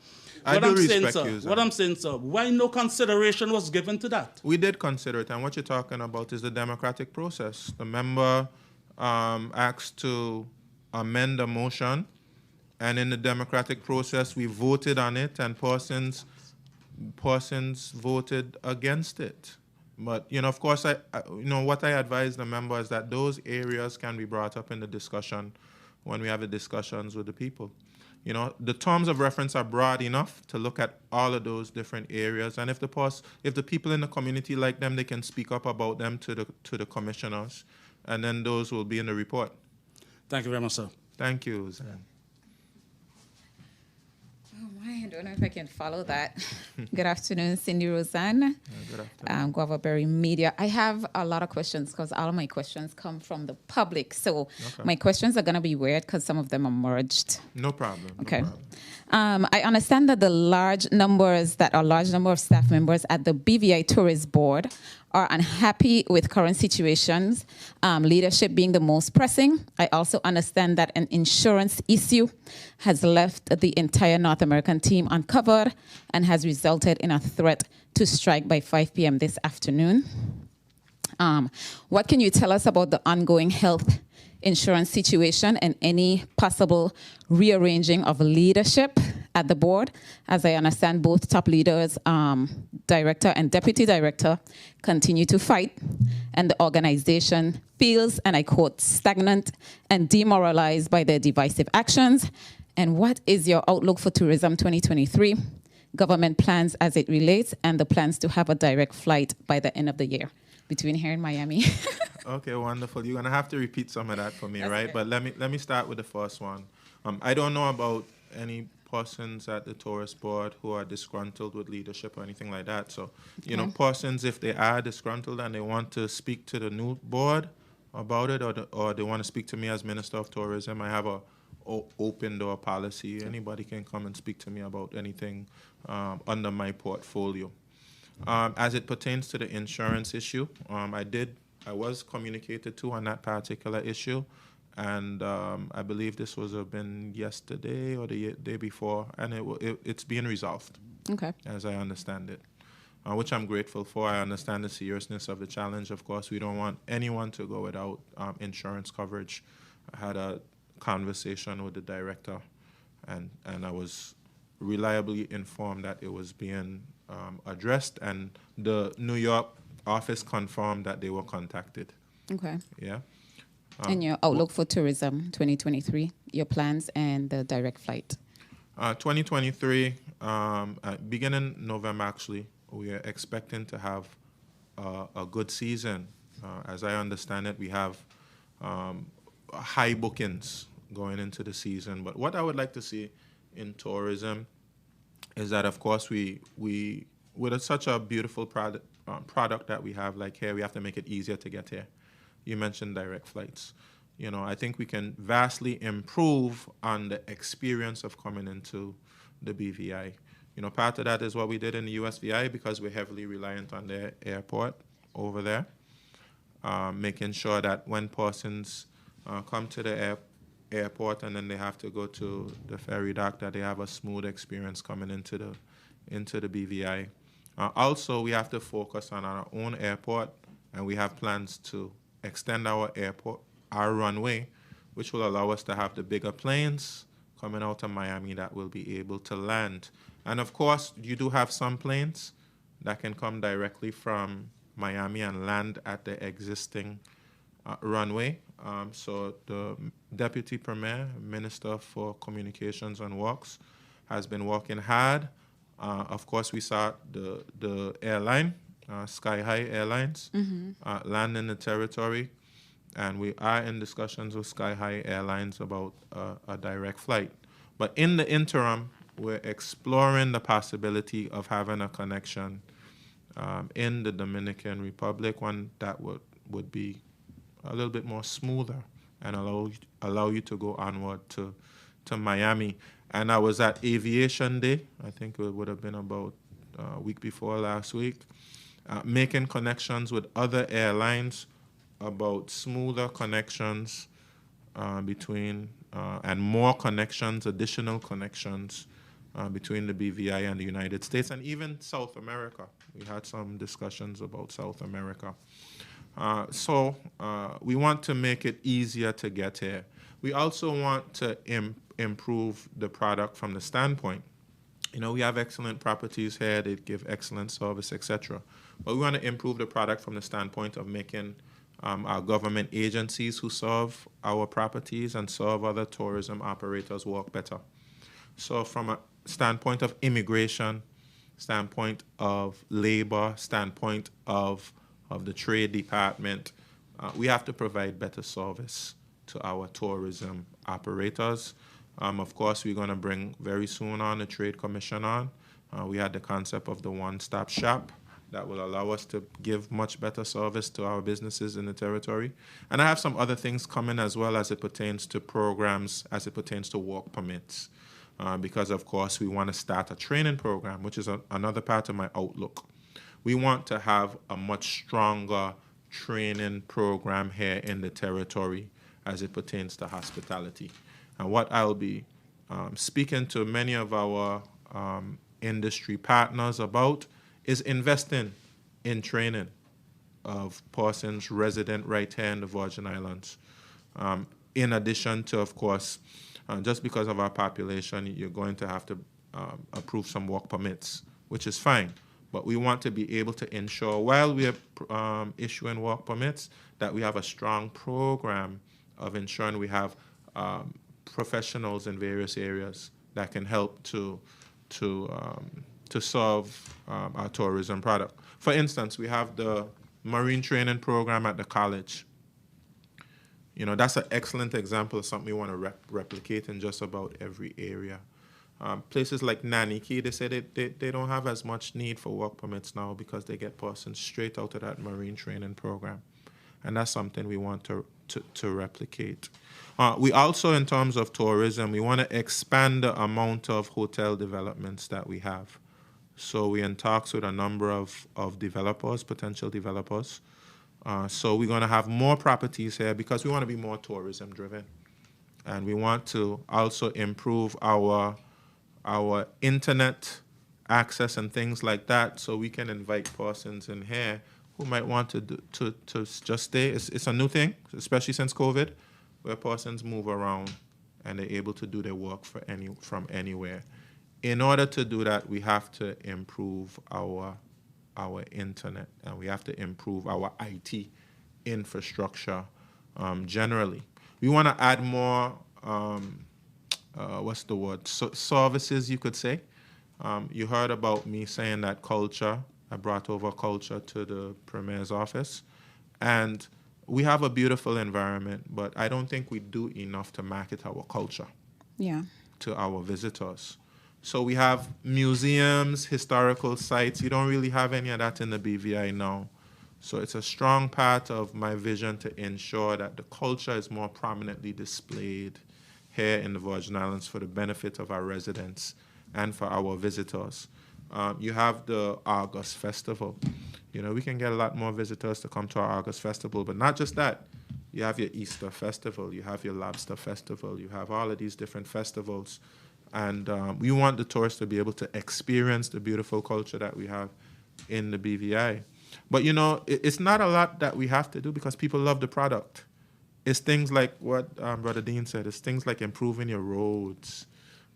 Speaker 8: What I'm saying, sir, why no consideration was given to that?
Speaker 2: We did consider it, and what you're talking about is the democratic process. The member asked to amend the motion, and in the democratic process, we voted on it, and Parsons voted against it. But of course, what I advise the member is that those areas can be brought up in the discussion when we have the discussions with the people. The terms of reference are broad enough to look at all of those different areas, and if the people in the community like them, they can speak up about them to the commissioners, and then those will be in the report.
Speaker 8: Thank you very much, sir.
Speaker 2: Thank you, Zan.
Speaker 9: Oh my, I don't know if I can follow that. Good afternoon, Cindy Roseanne.
Speaker 2: Good afternoon.
Speaker 9: Guava Berry Media. I have a lot of questions because all of my questions come from the public. So my questions are going to be weird because some of them are merged.
Speaker 2: No problem.
Speaker 9: Okay.
Speaker 2: No problem.
Speaker 9: I understand that a large number of staff members at the BVI Tourist Board are unhappy with current situations, leadership being the most pressing. I also understand that an insurance issue has left the entire North American team uncovered and has resulted in a threat to strike by 5 p.m. this afternoon. What can you tell us about the ongoing health insurance situation and any possible rearranging of leadership at the board? As I understand, both top leaders, director and deputy director, continue to fight, and the organization feels, and I quote, stagnant and demoralized by their divisive actions. And what is your outlook for tourism 2023, government plans as it relates, and the plans to have a direct flight by the end of the year between here and Miami?
Speaker 2: Okay, wonderful. You're gonna have to repeat some of that for me, right?
Speaker 9: Okay.
Speaker 2: But let me start with the first one. I don't know about any persons at the tourist board who are disgruntled with leadership or anything like that. So, persons, if they are disgruntled and they want to speak to the new board about it, or they want to speak to me as Minister of Tourism, I have a open door policy. Anybody can come and speak to me about anything under my portfolio. As it pertains to the insurance issue, I was communicated to on that particular issue, and I believe this was been yesterday or the day before, and it's being resolved.
Speaker 9: Okay.
Speaker 2: As I understand it, which I'm grateful for. I understand the seriousness of the challenge. Of course, we don't want anyone to go without insurance coverage. I had a conversation with the director, and I was reliably informed that it was being addressed, and the New York office confirmed that they were contacted.
Speaker 9: Okay.
Speaker 2: Yeah.
Speaker 9: And your outlook for tourism 2023, your plans and the direct flight?
Speaker 2: 2023, beginning November actually, we are expecting to have a good season. As I understand it, we have high bookings going into the season. But what I would like to see in tourism is that, of course, we with such a beautiful product that we have, like here, we have to make it easier to get here. You mentioned direct flights. I think we can vastly improve on the experience of coming into the BVI. Part of that is what we did in the USVI because we're heavily reliant on their airport over there, making sure that when persons come to the airport and then they have to go to the ferry dock, that they have a smooth experience coming into the BVI. Also, we have to focus on our own airport, and we have plans to extend our runway, which will allow us to have the bigger planes coming out of Miami that will be able to land. And of course, you do have some planes that can come directly from Miami and land at the existing runway. So the Deputy Premier, Minister for Communications and Works, has been working hard. Of course, we saw the airline, Sky High Airlines, land in the territory. And we are in discussions with Sky High Airlines about a direct flight. But in the interim, we're exploring the possibility of having a connection in the Dominican Republic, one that would be a little bit more smoother and allow you to go onward to Miami. And I was at Aviation Day, I think it would have been about a week before last week, making connections with other airlines about smoother connections between and more connections, additional connections between the BVI and the United States and even South America. We had some discussions about South America. So we want to make it easier to get here. We also want to improve the product from the standpoint. We have excellent properties here, they give excellent service, etc. But we want to improve the product from the standpoint of making our government agencies who serve our properties and serve other tourism operators work better. So from a standpoint of immigration, standpoint of labor, standpoint of the trade department, we have to provide better service to our tourism operators. Of course, we're going to bring very soon on the Trade Commission on. We had the concept of the one-stop shop that will allow us to give much better service to our businesses in the territory. And I have some other things coming as well as it pertains to programs, as it pertains to work permits. Because, of course, we want to start a training program, which is another part of my outlook. We want to have a much stronger training program here in the territory as it pertains to hospitality. And what I'll be speaking to many of our industry partners about is investing in training of persons resident right here in the Virgin Islands. In addition to, of course, just because of our population, you're going to have to approve some work permits, which is fine. But we want to be able to ensure, while we are issuing work permits, that we have a strong program of ensuring we have professionals in various areas that can help to solve our tourism product. For instance, we have the marine training program at the college. That's an excellent example of something we want to replicate in just about every area. Places like Naniki, they say they don't have as much need for work permits now because they get persons straight out of that marine training program. And that's something we want to replicate. We also, in terms of tourism, we want to expand the amount of hotel developments that we have. So we're in talks with a number of developers, potential developers. So we're going to have more properties here because we want to be more tourism driven. And we want to also improve our internet access and things like that, so we can invite persons in here who might want to just stay. It's a new thing, especially since COVID, where persons move around and they're able to do their work from anywhere. In order to do that, we have to improve our internet, and we have to improve our IT infrastructure generally. We want to add more, services, you could say. You heard about me saying that culture. I brought over culture to the Premier's office. And we have a beautiful environment, but I don't think we do enough to market our culture to our visitors. So we have museums, historical sites. You don't really have any of that in the BVI now. So it's a strong part of my vision to ensure that the culture is more prominently displayed here in the Virgin Islands for the benefit of our residents and for our visitors. You have the August Festival. You know, we can get a lot more visitors to come to our August Festival, but not just that. You have your Easter Festival, you have your Lobster Festival, you have all of these different festivals. And we want the tourists to be able to experience the beautiful culture that we have in the BVI. But, you know, it's not a lot that we have to do because people love the product. It's things like what Brother Dean said. It's things like improving your roads,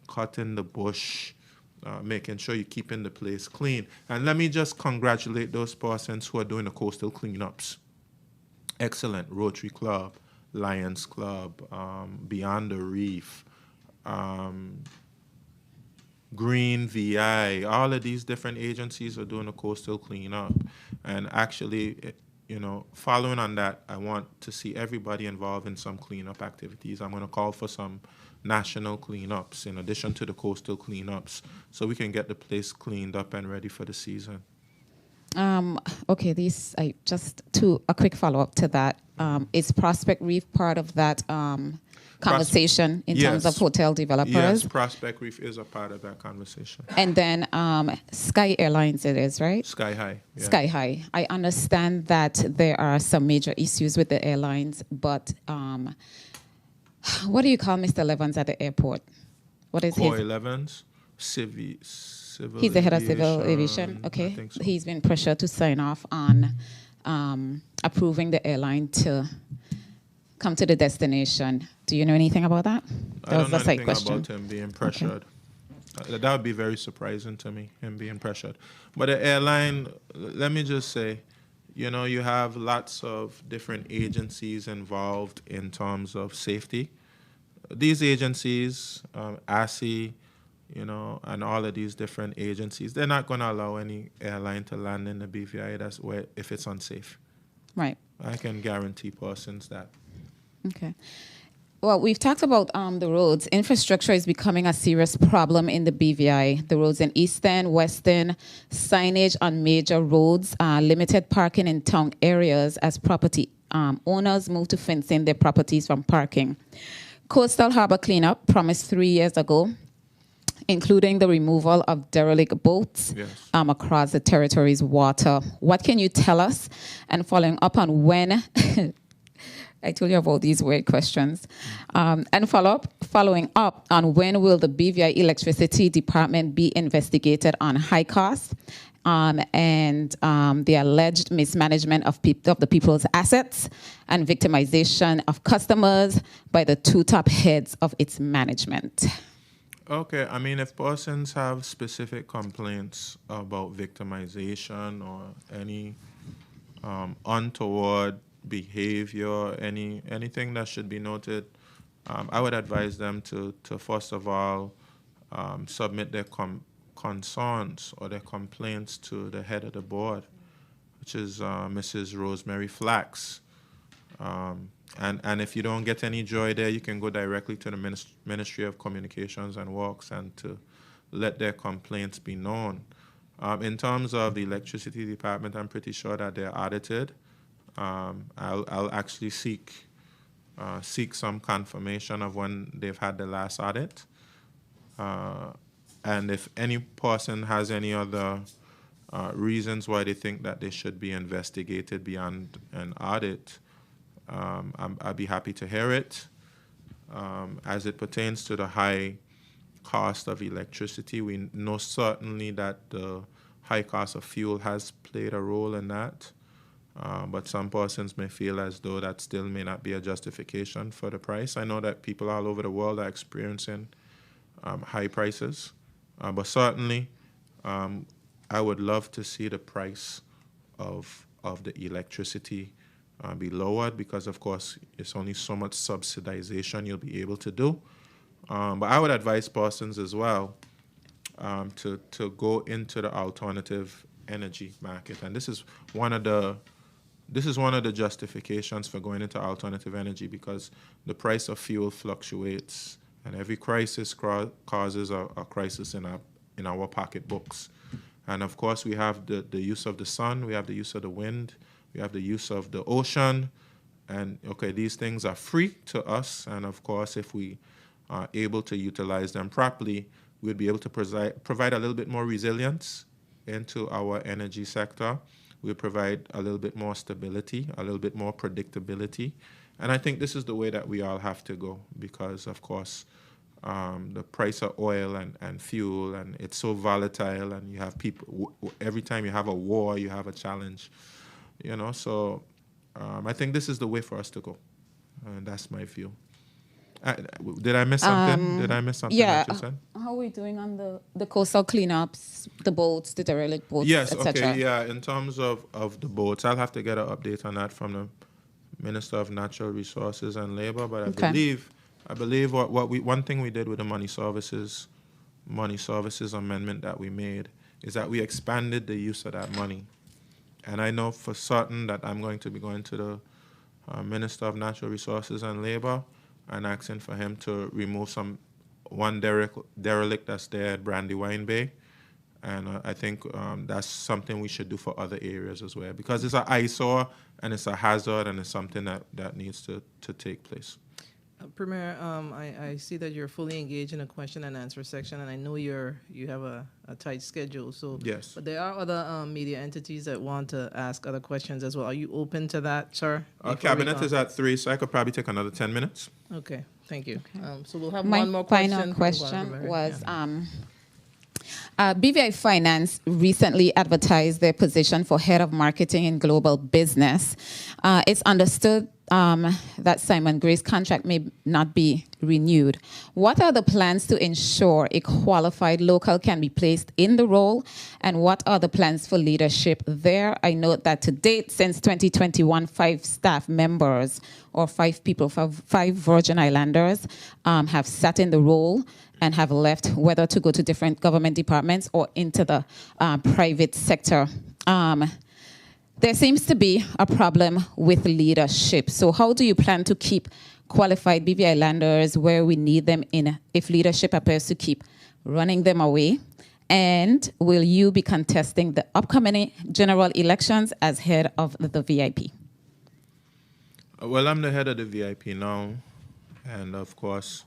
Speaker 2: cutting the bush, making sure you're keeping the place clean. And let me just congratulate those persons who are doing the coastal cleanups. Excellent. Rotary Club, Lions Club, Beyond the Reef, Green VI, all of these different agencies are doing a coastal cleanup. And actually, you know, following on that, I want to see everybody involved in some cleanup activities. I'm going to call for some national cleanups in addition to the coastal cleanups so we can get the place cleaned up and ready for the season.
Speaker 9: Okay, a quick follow-up to that. Is Prospect Reef part of that conversation in terms of hotel developers?
Speaker 2: Yes, Prospect Reef is a part of that conversation.
Speaker 9: And then Sky Airlines it is, right?
Speaker 2: Sky High. Yeah.
Speaker 9: Sky High. I understand that there are some major issues with the airlines, but what do you call Mr. Levens at the airport? What is his?
Speaker 2: Coy Levens, Civil
Speaker 9: He's the head of civil aviation. Okay.
Speaker 2: I think so.
Speaker 9: He's been pressured to sign off on approving the airline to come to the destination. Do you know anything about that?
Speaker 2: I don't know anything about him being pressured. Okay. That would be very surprising to me, him being pressured. But the airline, let me just say, you know, you have lots of different agencies involved in terms of safety. These agencies, ASI, you know, and all of these different agencies, they're not going to allow any airline to land in the BVI if it's unsafe.
Speaker 9: Right.
Speaker 2: I can guarantee persons that.
Speaker 9: Okay. Well, we've talked about the roads. Infrastructure is becoming a serious problem in the BVI. The roads in Eastern, Western, signage on major roads, limited parking in town areas as property owners move to fence in their properties from parking. Coastal Harbor cleanup promised 3 years ago, including the removal of derelict boats across the territory's water. What can you tell us? And following up on when, I told you about these weird questions, and following up on when will the BVI Electricity Department be investigated on high costs and the alleged mismanagement of the people's assets and victimization of customers by the two top heads of its management?
Speaker 2: Okay, I mean, if persons have specific complaints about victimization or any untoward behavior, anything that should be noted, I would advise them to first of all submit their concerns or their complaints to the head of the board, which is Mrs. Rosemary Flax. And if you don't get any joy there, you can go directly to the Ministry of Communications and Works and to let their complaints be known. In terms of the Electricity Department, I'm pretty sure that they're audited. I'll actually seek some confirmation of when they've had the last audit. And if any person has any other reasons why they think that they should be investigated beyond an audit, I'd be happy to hear it. As it pertains to the high cost of electricity, we know certainly that the high cost of fuel has played a role in that. But some persons may feel as though that still may not be a justification for the price. I know that people all over the world are experiencing high prices. But certainly, I would love to see the price of the electricity be lowered because, of course, it's only so much subsidization you'll be able to do. But I would advise persons as well to go into the alternative energy market. And this is one of the justifications for going into alternative energy because the price of fuel fluctuates And every crisis causes a crisis in our pocketbooks. And of course, we have the use of the sun, we have the use of the wind, we have the use of the ocean. And okay, these things are free to us. And of course, if we are able to utilize them properly, we'd be able to provide a little bit more resilience into our energy sector. We provide a little bit more stability, a little bit more predictability. And I think this is the way that we all have to go because, of course, the price of oil and fuel, and it's so volatile, and you have people, every time you have a war, you have a challenge, so I think this is the way for us to go, and that's my view. Did I miss something?
Speaker 9: Yeah.
Speaker 2: That you said?
Speaker 9: How are we doing on the coastal cleanups, the boats, the derelict boats,
Speaker 2: Yes,
Speaker 9: etc.?
Speaker 2: okay, yeah, in terms of the boats, I'll have to get an update on that from the Minister of Natural Resources and Labor, but I believe one thing we did with the money services amendment that we made is that we expanded the use of that money. And I know for certain that I'm going to be going to the Minister of Natural Resources and Labor and asking for him to remove one derelict that's there at Brandywine Bay. And I think that's something we should do for other areas as well, because it's an eyesore and it's a hazard and it's something that needs to take place.
Speaker 1: Premier, I see that you're fully engaged in a question and answer section, and I know you have a tight schedule. So
Speaker 2: yes,
Speaker 1: but there are other media entities that want to ask other questions as well. Are you open to that, sir?
Speaker 2: Cabinet is at 3, so I could probably take another 10 minutes.
Speaker 1: Okay, thank you. So we'll have
Speaker 9: My
Speaker 1: one more question.
Speaker 9: final question was. BVI Finance recently advertised their position for head of marketing in global business. It's understood that Simon Gray's contract may not be renewed. What are the plans to ensure a qualified local can be placed in the role, and what are the plans for leadership there? I note that to date, since 2021, 5 staff members or 5 people, 5 Virgin Islanders have sat in the role and have left, whether to go to different government departments or into the private sector. There seems to be a problem with leadership. So how do you plan to keep qualified BVI landers where we need them in if leadership appears to keep running them away? And will you be contesting the upcoming general elections as head of the VIP?
Speaker 2: Well, I'm the head of the VIP now, and of course,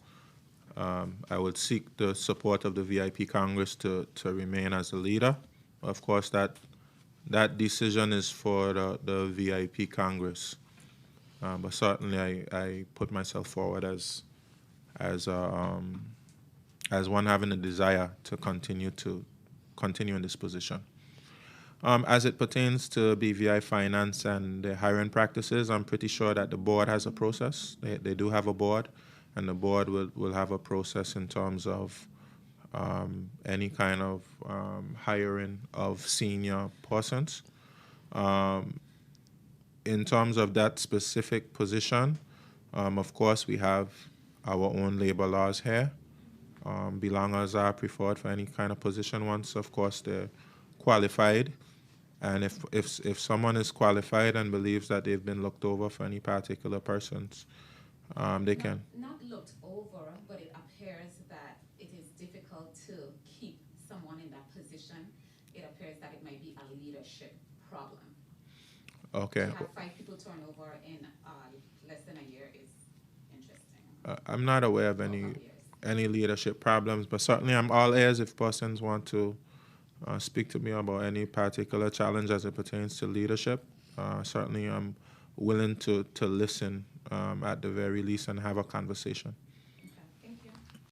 Speaker 2: I would seek the support of the VIP Congress to remain as a leader. Of course, that decision is for the VIP Congress. But certainly I put myself forward as one having a desire to continue in this position. As it pertains to BVI Finance and their hiring practices, I'm pretty sure that the board has a process. They do have a board, and the board will have a process in terms of any kind of hiring of senior persons. In terms of that specific position, of course, we have our own labor laws here. Belongers are preferred for any kind of position once, of course, they're qualified. And if someone is qualified and believes that they've been looked over for any particular persons, they can.
Speaker 9: Not looked over, but it appears that it is difficult to keep someone in that position. It appears that it might be a leadership problem.
Speaker 2: Okay.
Speaker 9: To have 5 people turn over in less than a year is interesting.
Speaker 2: I'm not aware of any leadership problems, but certainly I'm all ears if persons want to speak to me about any particular challenge as it pertains to leadership. Certainly I'm willing to listen at the very least and have a conversation.
Speaker 9: Okay, thank you.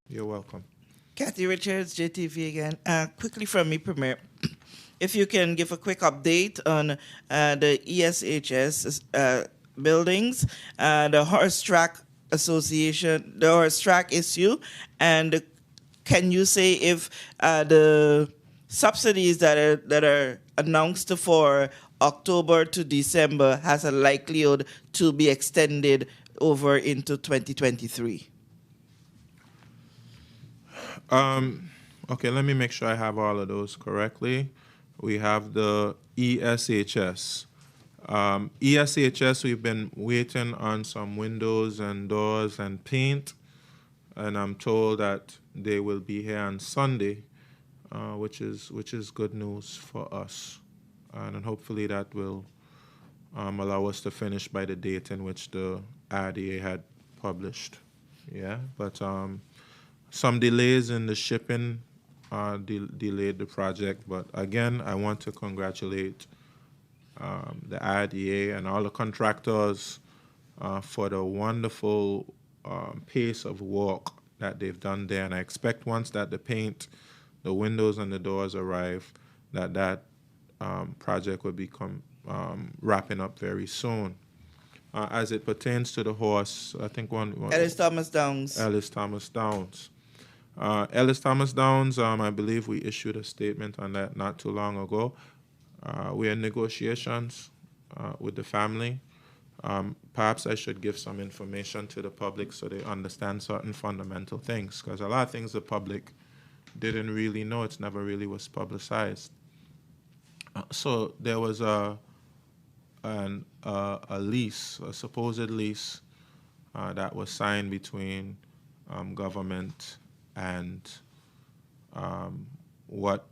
Speaker 2: You're welcome.
Speaker 3: Kathy Richards, JTV again. Quickly from me, Premier, if you can give a quick update on the ESHS buildings, the Horse Track Association, the Horse Track issue, and can you say if the subsidies that are announced for October to December has a likelihood to be extended over into 2023?
Speaker 2: Okay, let me make sure I have all of those correctly. We have the ESHS. ESHS, we've been waiting on some windows and doors and paint. and I'm told that they will be here on Sunday, which is good news for us, and hopefully that will allow us to finish by the date in which the RDA had published. Yeah, but some delays in the shipping delayed the project. But again, I want to congratulate the RDA and all the contractors for the wonderful pace of work that they've done there. And I expect once that the paint, the windows, and the doors arrive, that project will become wrapping up very soon. As it pertains to the horse, I think
Speaker 3: Ellis Thomas Downs.
Speaker 2: Ellis Thomas Downs. Ellis Thomas Downs, I believe we issued a statement on that not too long ago. We're in negotiations with the family. Perhaps I should give some information to the public so they understand certain fundamental things, because a lot of things the public didn't really know. It's never really was publicized. So there was a lease, a supposed lease that was signed between government and what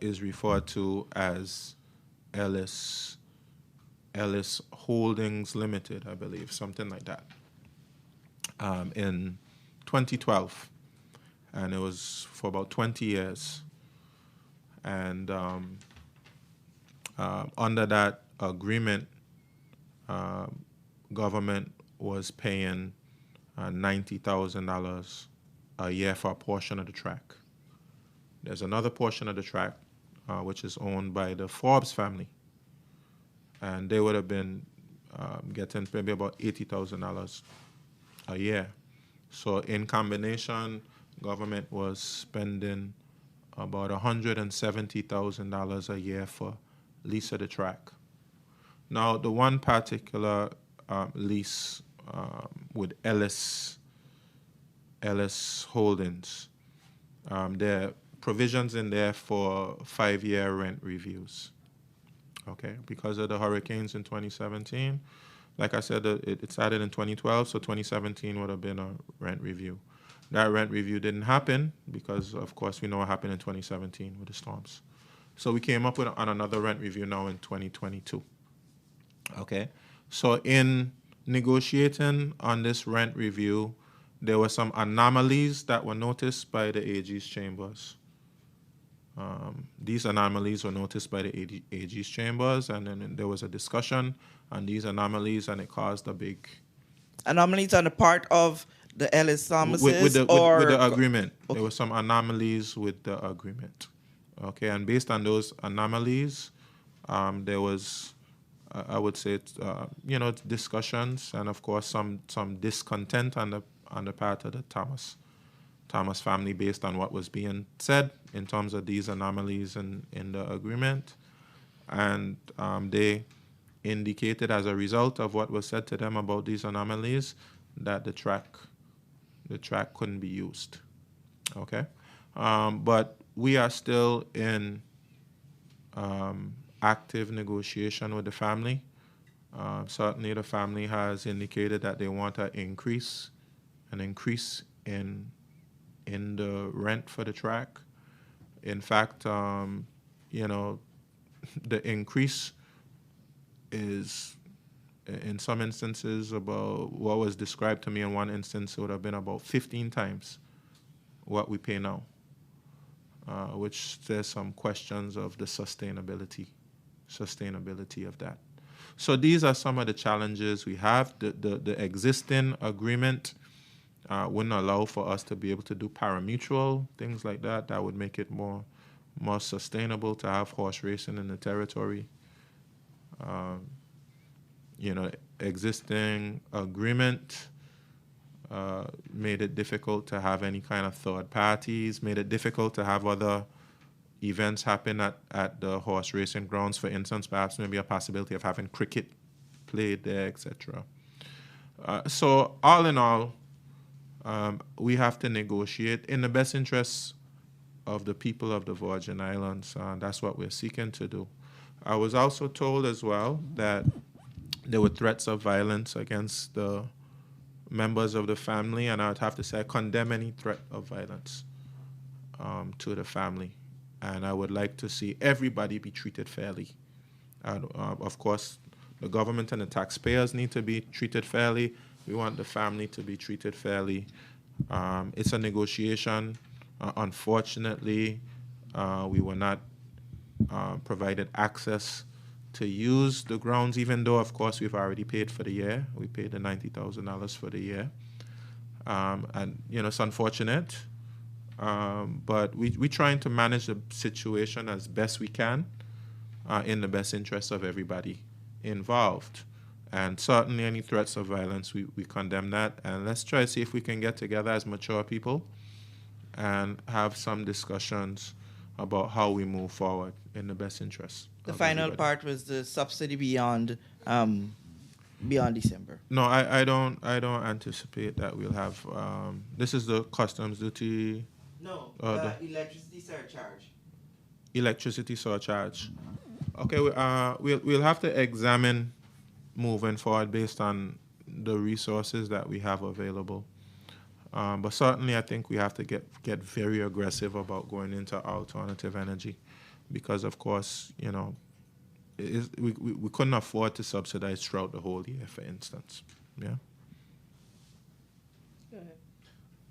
Speaker 2: is referred to as Ellis Holdings Limited, I believe, something like that, in 2012, and it was for about 20 years. And under that agreement, government was paying $90,000 a year for a portion of the track. There's another portion of the track which is owned by the Forbes family, and they would have been getting maybe about $80,000 a year. So in combination, government was spending about $170,000 a year for lease of the track. Now, the one particular lease with Ellis Holdings, there are provisions in there for 5-year rent reviews. Okay, because of the hurricanes in 2017, like I said, it started in 2012, so 2017 would have been a rent review. That rent review didn't happen because, of course, we know what happened in 2017 with the storms. So we came up with on another rent review now in 2022. Okay, so in negotiating on this rent review, there were some anomalies that were noticed by the AG's chambers. These anomalies were noticed by the AG's chambers, and then there was a discussion on these anomalies, and it caused a big
Speaker 3: Anomalies on the part of the Ellis Thomases
Speaker 2: with the agreement. Okay. There were some anomalies with the agreement. Okay, and based on those anomalies, there was, I would say, discussions, and of course some discontent on the part of the Thomas family based on what was being said in terms of these anomalies in the agreement, and they indicated as a result of what was said to them about these anomalies that the track couldn't be used. Okay, but we are still in active negotiation with the family. Certainly, the family has indicated that they want an increase in the rent for the track. In fact, the increase is, in some instances, about what was described to me in one instance, it would have been about 15 times what we pay now, which there's some questions of the sustainability of that. So these are some of the challenges we have. The existing agreement wouldn't allow for us to be able to do parimutuel, things like that. That would make it more sustainable to have horse racing in the territory. Existing agreement made it difficult to have any kind of third parties, made it difficult to have other events happen at the horse racing grounds. For instance, perhaps maybe a possibility of having cricket played there, etc. So all in all, we have to negotiate in the best interests of the people of the Virgin Islands. That's what we're seeking to do. I was also told as well that there were threats of violence against the members of the family, and I would have to say I condemn any threat of violence to the family. And I would like to see everybody be treated fairly. Of course, the government and the taxpayers need to be treated fairly. We want the family to be treated fairly. It's a negotiation. Unfortunately, we were not provided access to use the grounds, even though, of course, we've already paid for the year. We paid the $90,000 for the year. And, it's unfortunate. But we're trying to manage the situation as best we can in the best interest of everybody involved. And certainly any threats of violence, we condemn that. And let's try to see if we can get together as mature people and have some discussions about how we move forward in the best interest.
Speaker 3: The final
Speaker 2: everybody.
Speaker 3: part was the subsidy beyond December.
Speaker 2: No, I don't anticipate that we'll have. This is the customs duty.
Speaker 3: No,
Speaker 2: the
Speaker 3: electricity surcharge.
Speaker 2: Electricity surcharge. Okay, we'll have to examine moving forward based on the resources that we have available. But certainly, I think we have to get very aggressive about going into alternative energy, because of course, we couldn't afford to subsidize throughout the whole year, for instance. Yeah.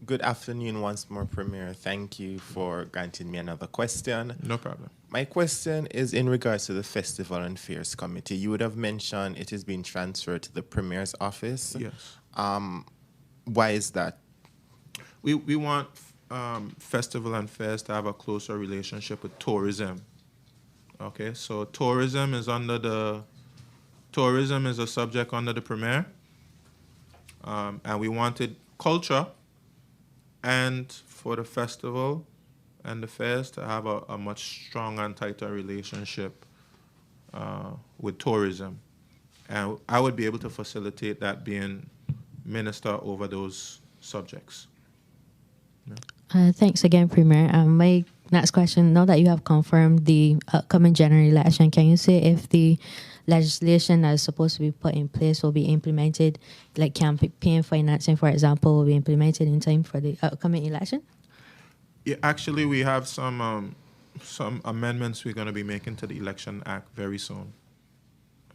Speaker 6: Good afternoon once more, Premier. Thank you for granting me another question.
Speaker 2: No problem.
Speaker 6: My question is in regards to the Festival and Fairs Committee. You would have mentioned it is being transferred to the Premier's office.
Speaker 2: Yes.
Speaker 6: Why is that?
Speaker 2: We want festival and fairs to have a closer relationship with tourism. Okay, so tourism is a subject under the Premier, and we wanted culture and for the festival and the fairs to have a much stronger and tighter relationship with tourism. And I would be able to facilitate that, being minister over those subjects. Yeah.
Speaker 4: Thanks again, Premier. My next question, now that you have confirmed the upcoming general election, can you say if the legislation that is supposed to be put in place will be implemented, like campaign financing, for example, will be implemented in time for the upcoming election?
Speaker 2: Yeah, actually, we have some amendments we're going to be making to the Election Act very soon,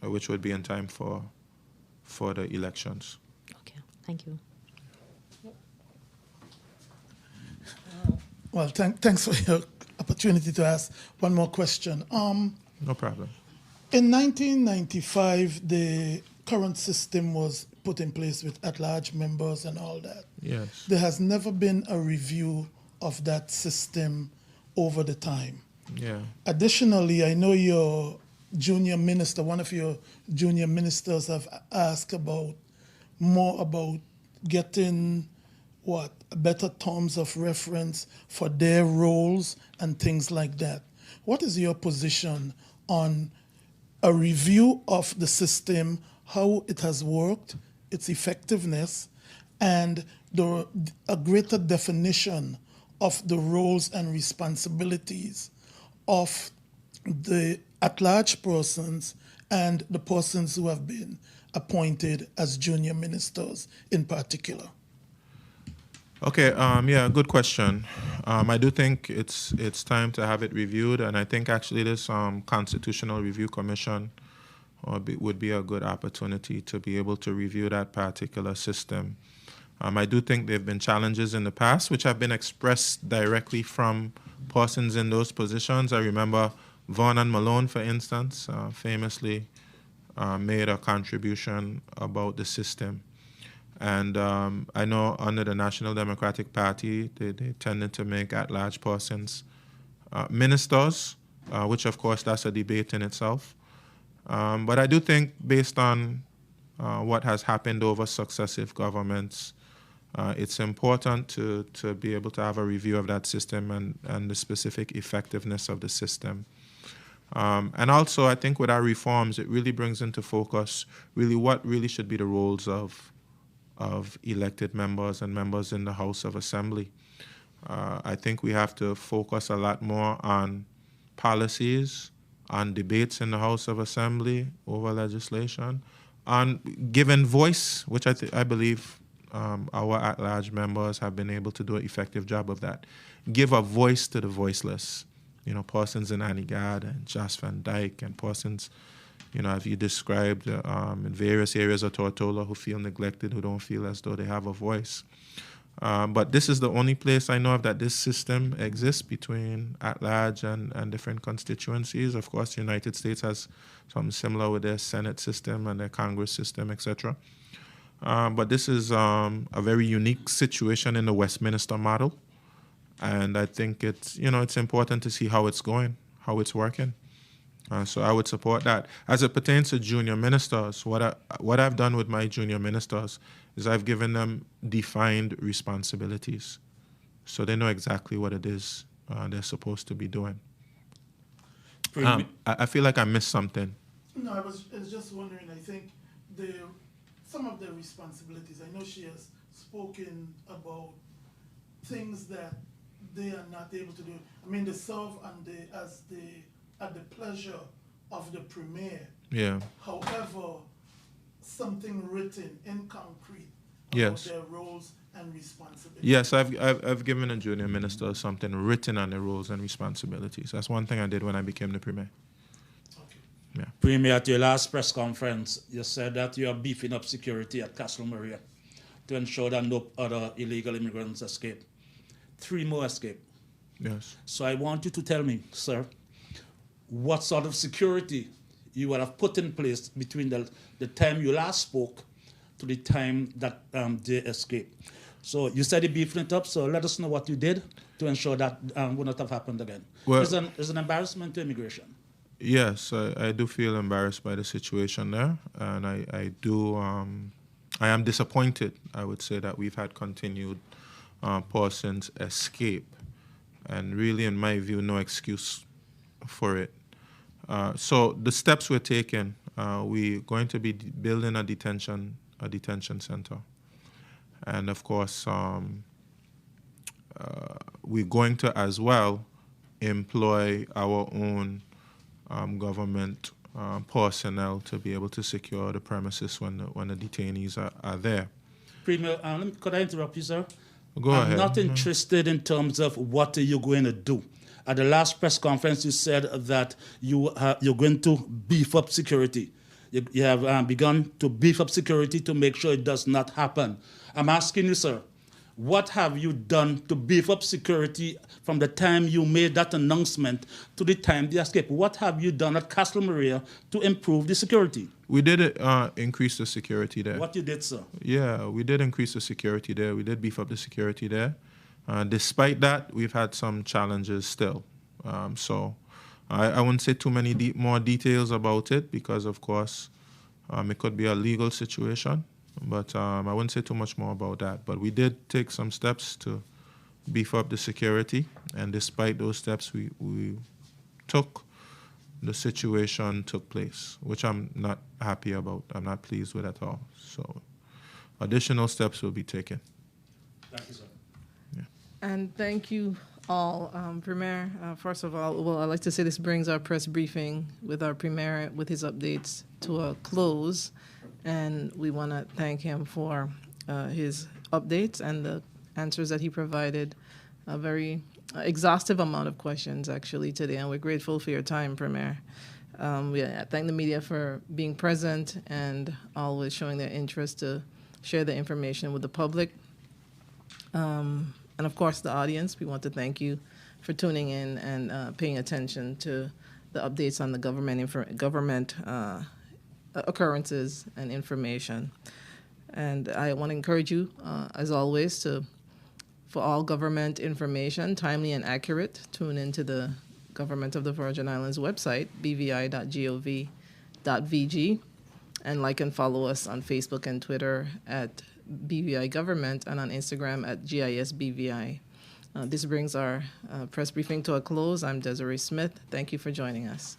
Speaker 2: which would be in time for the elections.
Speaker 4: Okay, thank you.
Speaker 7: Well, thanks for your opportunity to ask one more question.
Speaker 2: No problem.
Speaker 7: In 1995, the current system was put in place with at-large members and all that.
Speaker 2: Yes.
Speaker 7: There has never been a review of that system over the time.
Speaker 2: Yeah.
Speaker 7: Additionally, I know your junior minister, one of your junior ministers have asked more about getting better terms of reference for their roles and things like that. What is your position on a review of the system, how it has worked, its effectiveness, and a greater definition of the roles and responsibilities of the at-large persons and the persons who have been appointed as junior ministers in particular?
Speaker 2: Okay, yeah, good question. I do think it's time to have it reviewed, and I think actually this Constitutional Review Commission would be a good opportunity to be able to review that particular system. I do think there have been challenges in the past which have been expressed directly from persons in those positions. I remember Vernon Malone, for instance, famously made a contribution about the system. And I know under the National Democratic Party, they tended to make at-large persons ministers, which of course that's a debate in itself. But I do think based on what has happened over successive governments, it's important to be able to have a review of that system and the specific effectiveness of the system. And also, I think with our reforms, it really brings into focus really what really should be the roles of elected members and members in the House of Assembly. I think we have to focus a lot more on policies, on debates in the House of Assembly over legislation, on giving voice, which I believe our at-large members have been able to do an effective job of that. Give a voice to the voiceless. You know, persons in Anigad and Jas Van Dyke and persons, you know, as you described, in various areas of Tortola who feel neglected, who don't feel as though they have a voice. But this is the only place I know of that this system exists between at-large and different constituencies. Of course, the United States has something similar with their Senate system and their Congress system, etc. But this is a very unique situation in the Westminster model. And I think it's, you know, it's important to see how it's going, how it's working. So I would support that. As it pertains to junior ministers, what I've done with my junior ministers is I've given them defined responsibilities, so they know exactly what it is they're supposed to be doing. I feel like I missed something.
Speaker 7: No, I was just wondering, I think some of the responsibilities, I know she has spoken about things that they are not able to do. I mean, they serve at the pleasure of the premier.
Speaker 2: Yeah.
Speaker 7: However, something written in concrete about
Speaker 2: Yes.
Speaker 7: their roles and responsibilities.
Speaker 2: Yes, I've given a junior minister something written on their roles and responsibilities. That's one thing I did when I became the premier.
Speaker 7: Okay.
Speaker 2: Yeah.
Speaker 8: Premier, at your last press conference, you said that you are beefing up security at Castle Maria to ensure that no other illegal immigrants escape. 3 more escape.
Speaker 2: Yes.
Speaker 8: So I want you to tell me, sir, what sort of security you would have put in place between the time you last spoke to the time that they escaped. So you said you beefing it up, so let us know what you did to ensure that would not have happened again.
Speaker 2: Well,
Speaker 8: it's an embarrassment to immigration.
Speaker 2: Yes, I do feel embarrassed by the situation there, and I am disappointed, I would say, that we've had continued persons escape, and really, in my view, no excuse for it. So the steps we're taking, we're going to be building a detention center, and of course, we're going to as well employ our own government personnel to be able to secure the premises when the detainees are there.
Speaker 8: Premier, could I interrupt you, sir?
Speaker 2: Go ahead.
Speaker 8: I'm not interested in terms of what are you going to do. At the last press conference, you said that you're going to beef up security. You have begun to beef up security to make sure it does not happen. I'm asking you, sir, what have you done to beef up security from the time you made that announcement to the time they escaped? What have you done at Castle Maria to improve the security?
Speaker 2: We did increase the security there.
Speaker 8: What you did, sir?
Speaker 2: Yeah, we did increase the security there. We did beef up the security there. Despite that, we've had some challenges still. So I wouldn't say too many more details about it because, of course, it could be a legal situation. But I wouldn't say too much more about that. But we did take some steps to beef up the security. And despite those steps we took, the situation took place, which I'm not happy about. I'm not pleased with at all. So additional steps will be taken.
Speaker 8: Thank you, sir.
Speaker 2: Yeah.
Speaker 1: And thank you all. Premier, first of all, well, I'd like to say this brings our press briefing with our Premier with his updates to a close. And we want to thank him for his updates and the answers that he provided. A very exhaustive amount of questions, actually, today. And we're grateful for your time, Premier. We thank the media for being present and always showing their interest to share the information with the public. And, of course, the audience. We want to thank you for tuning in and paying attention to the updates on the government occurrences and information. And I want to encourage you, as always, for all government information, timely and accurate, tune into the Government of the Virgin Islands website, bvi.gov.vg, and like and follow us on Facebook and Twitter at BVI Government and on Instagram at GISBVI. This brings our press briefing to a close. I'm Desiree Smith. Thank you for joining us.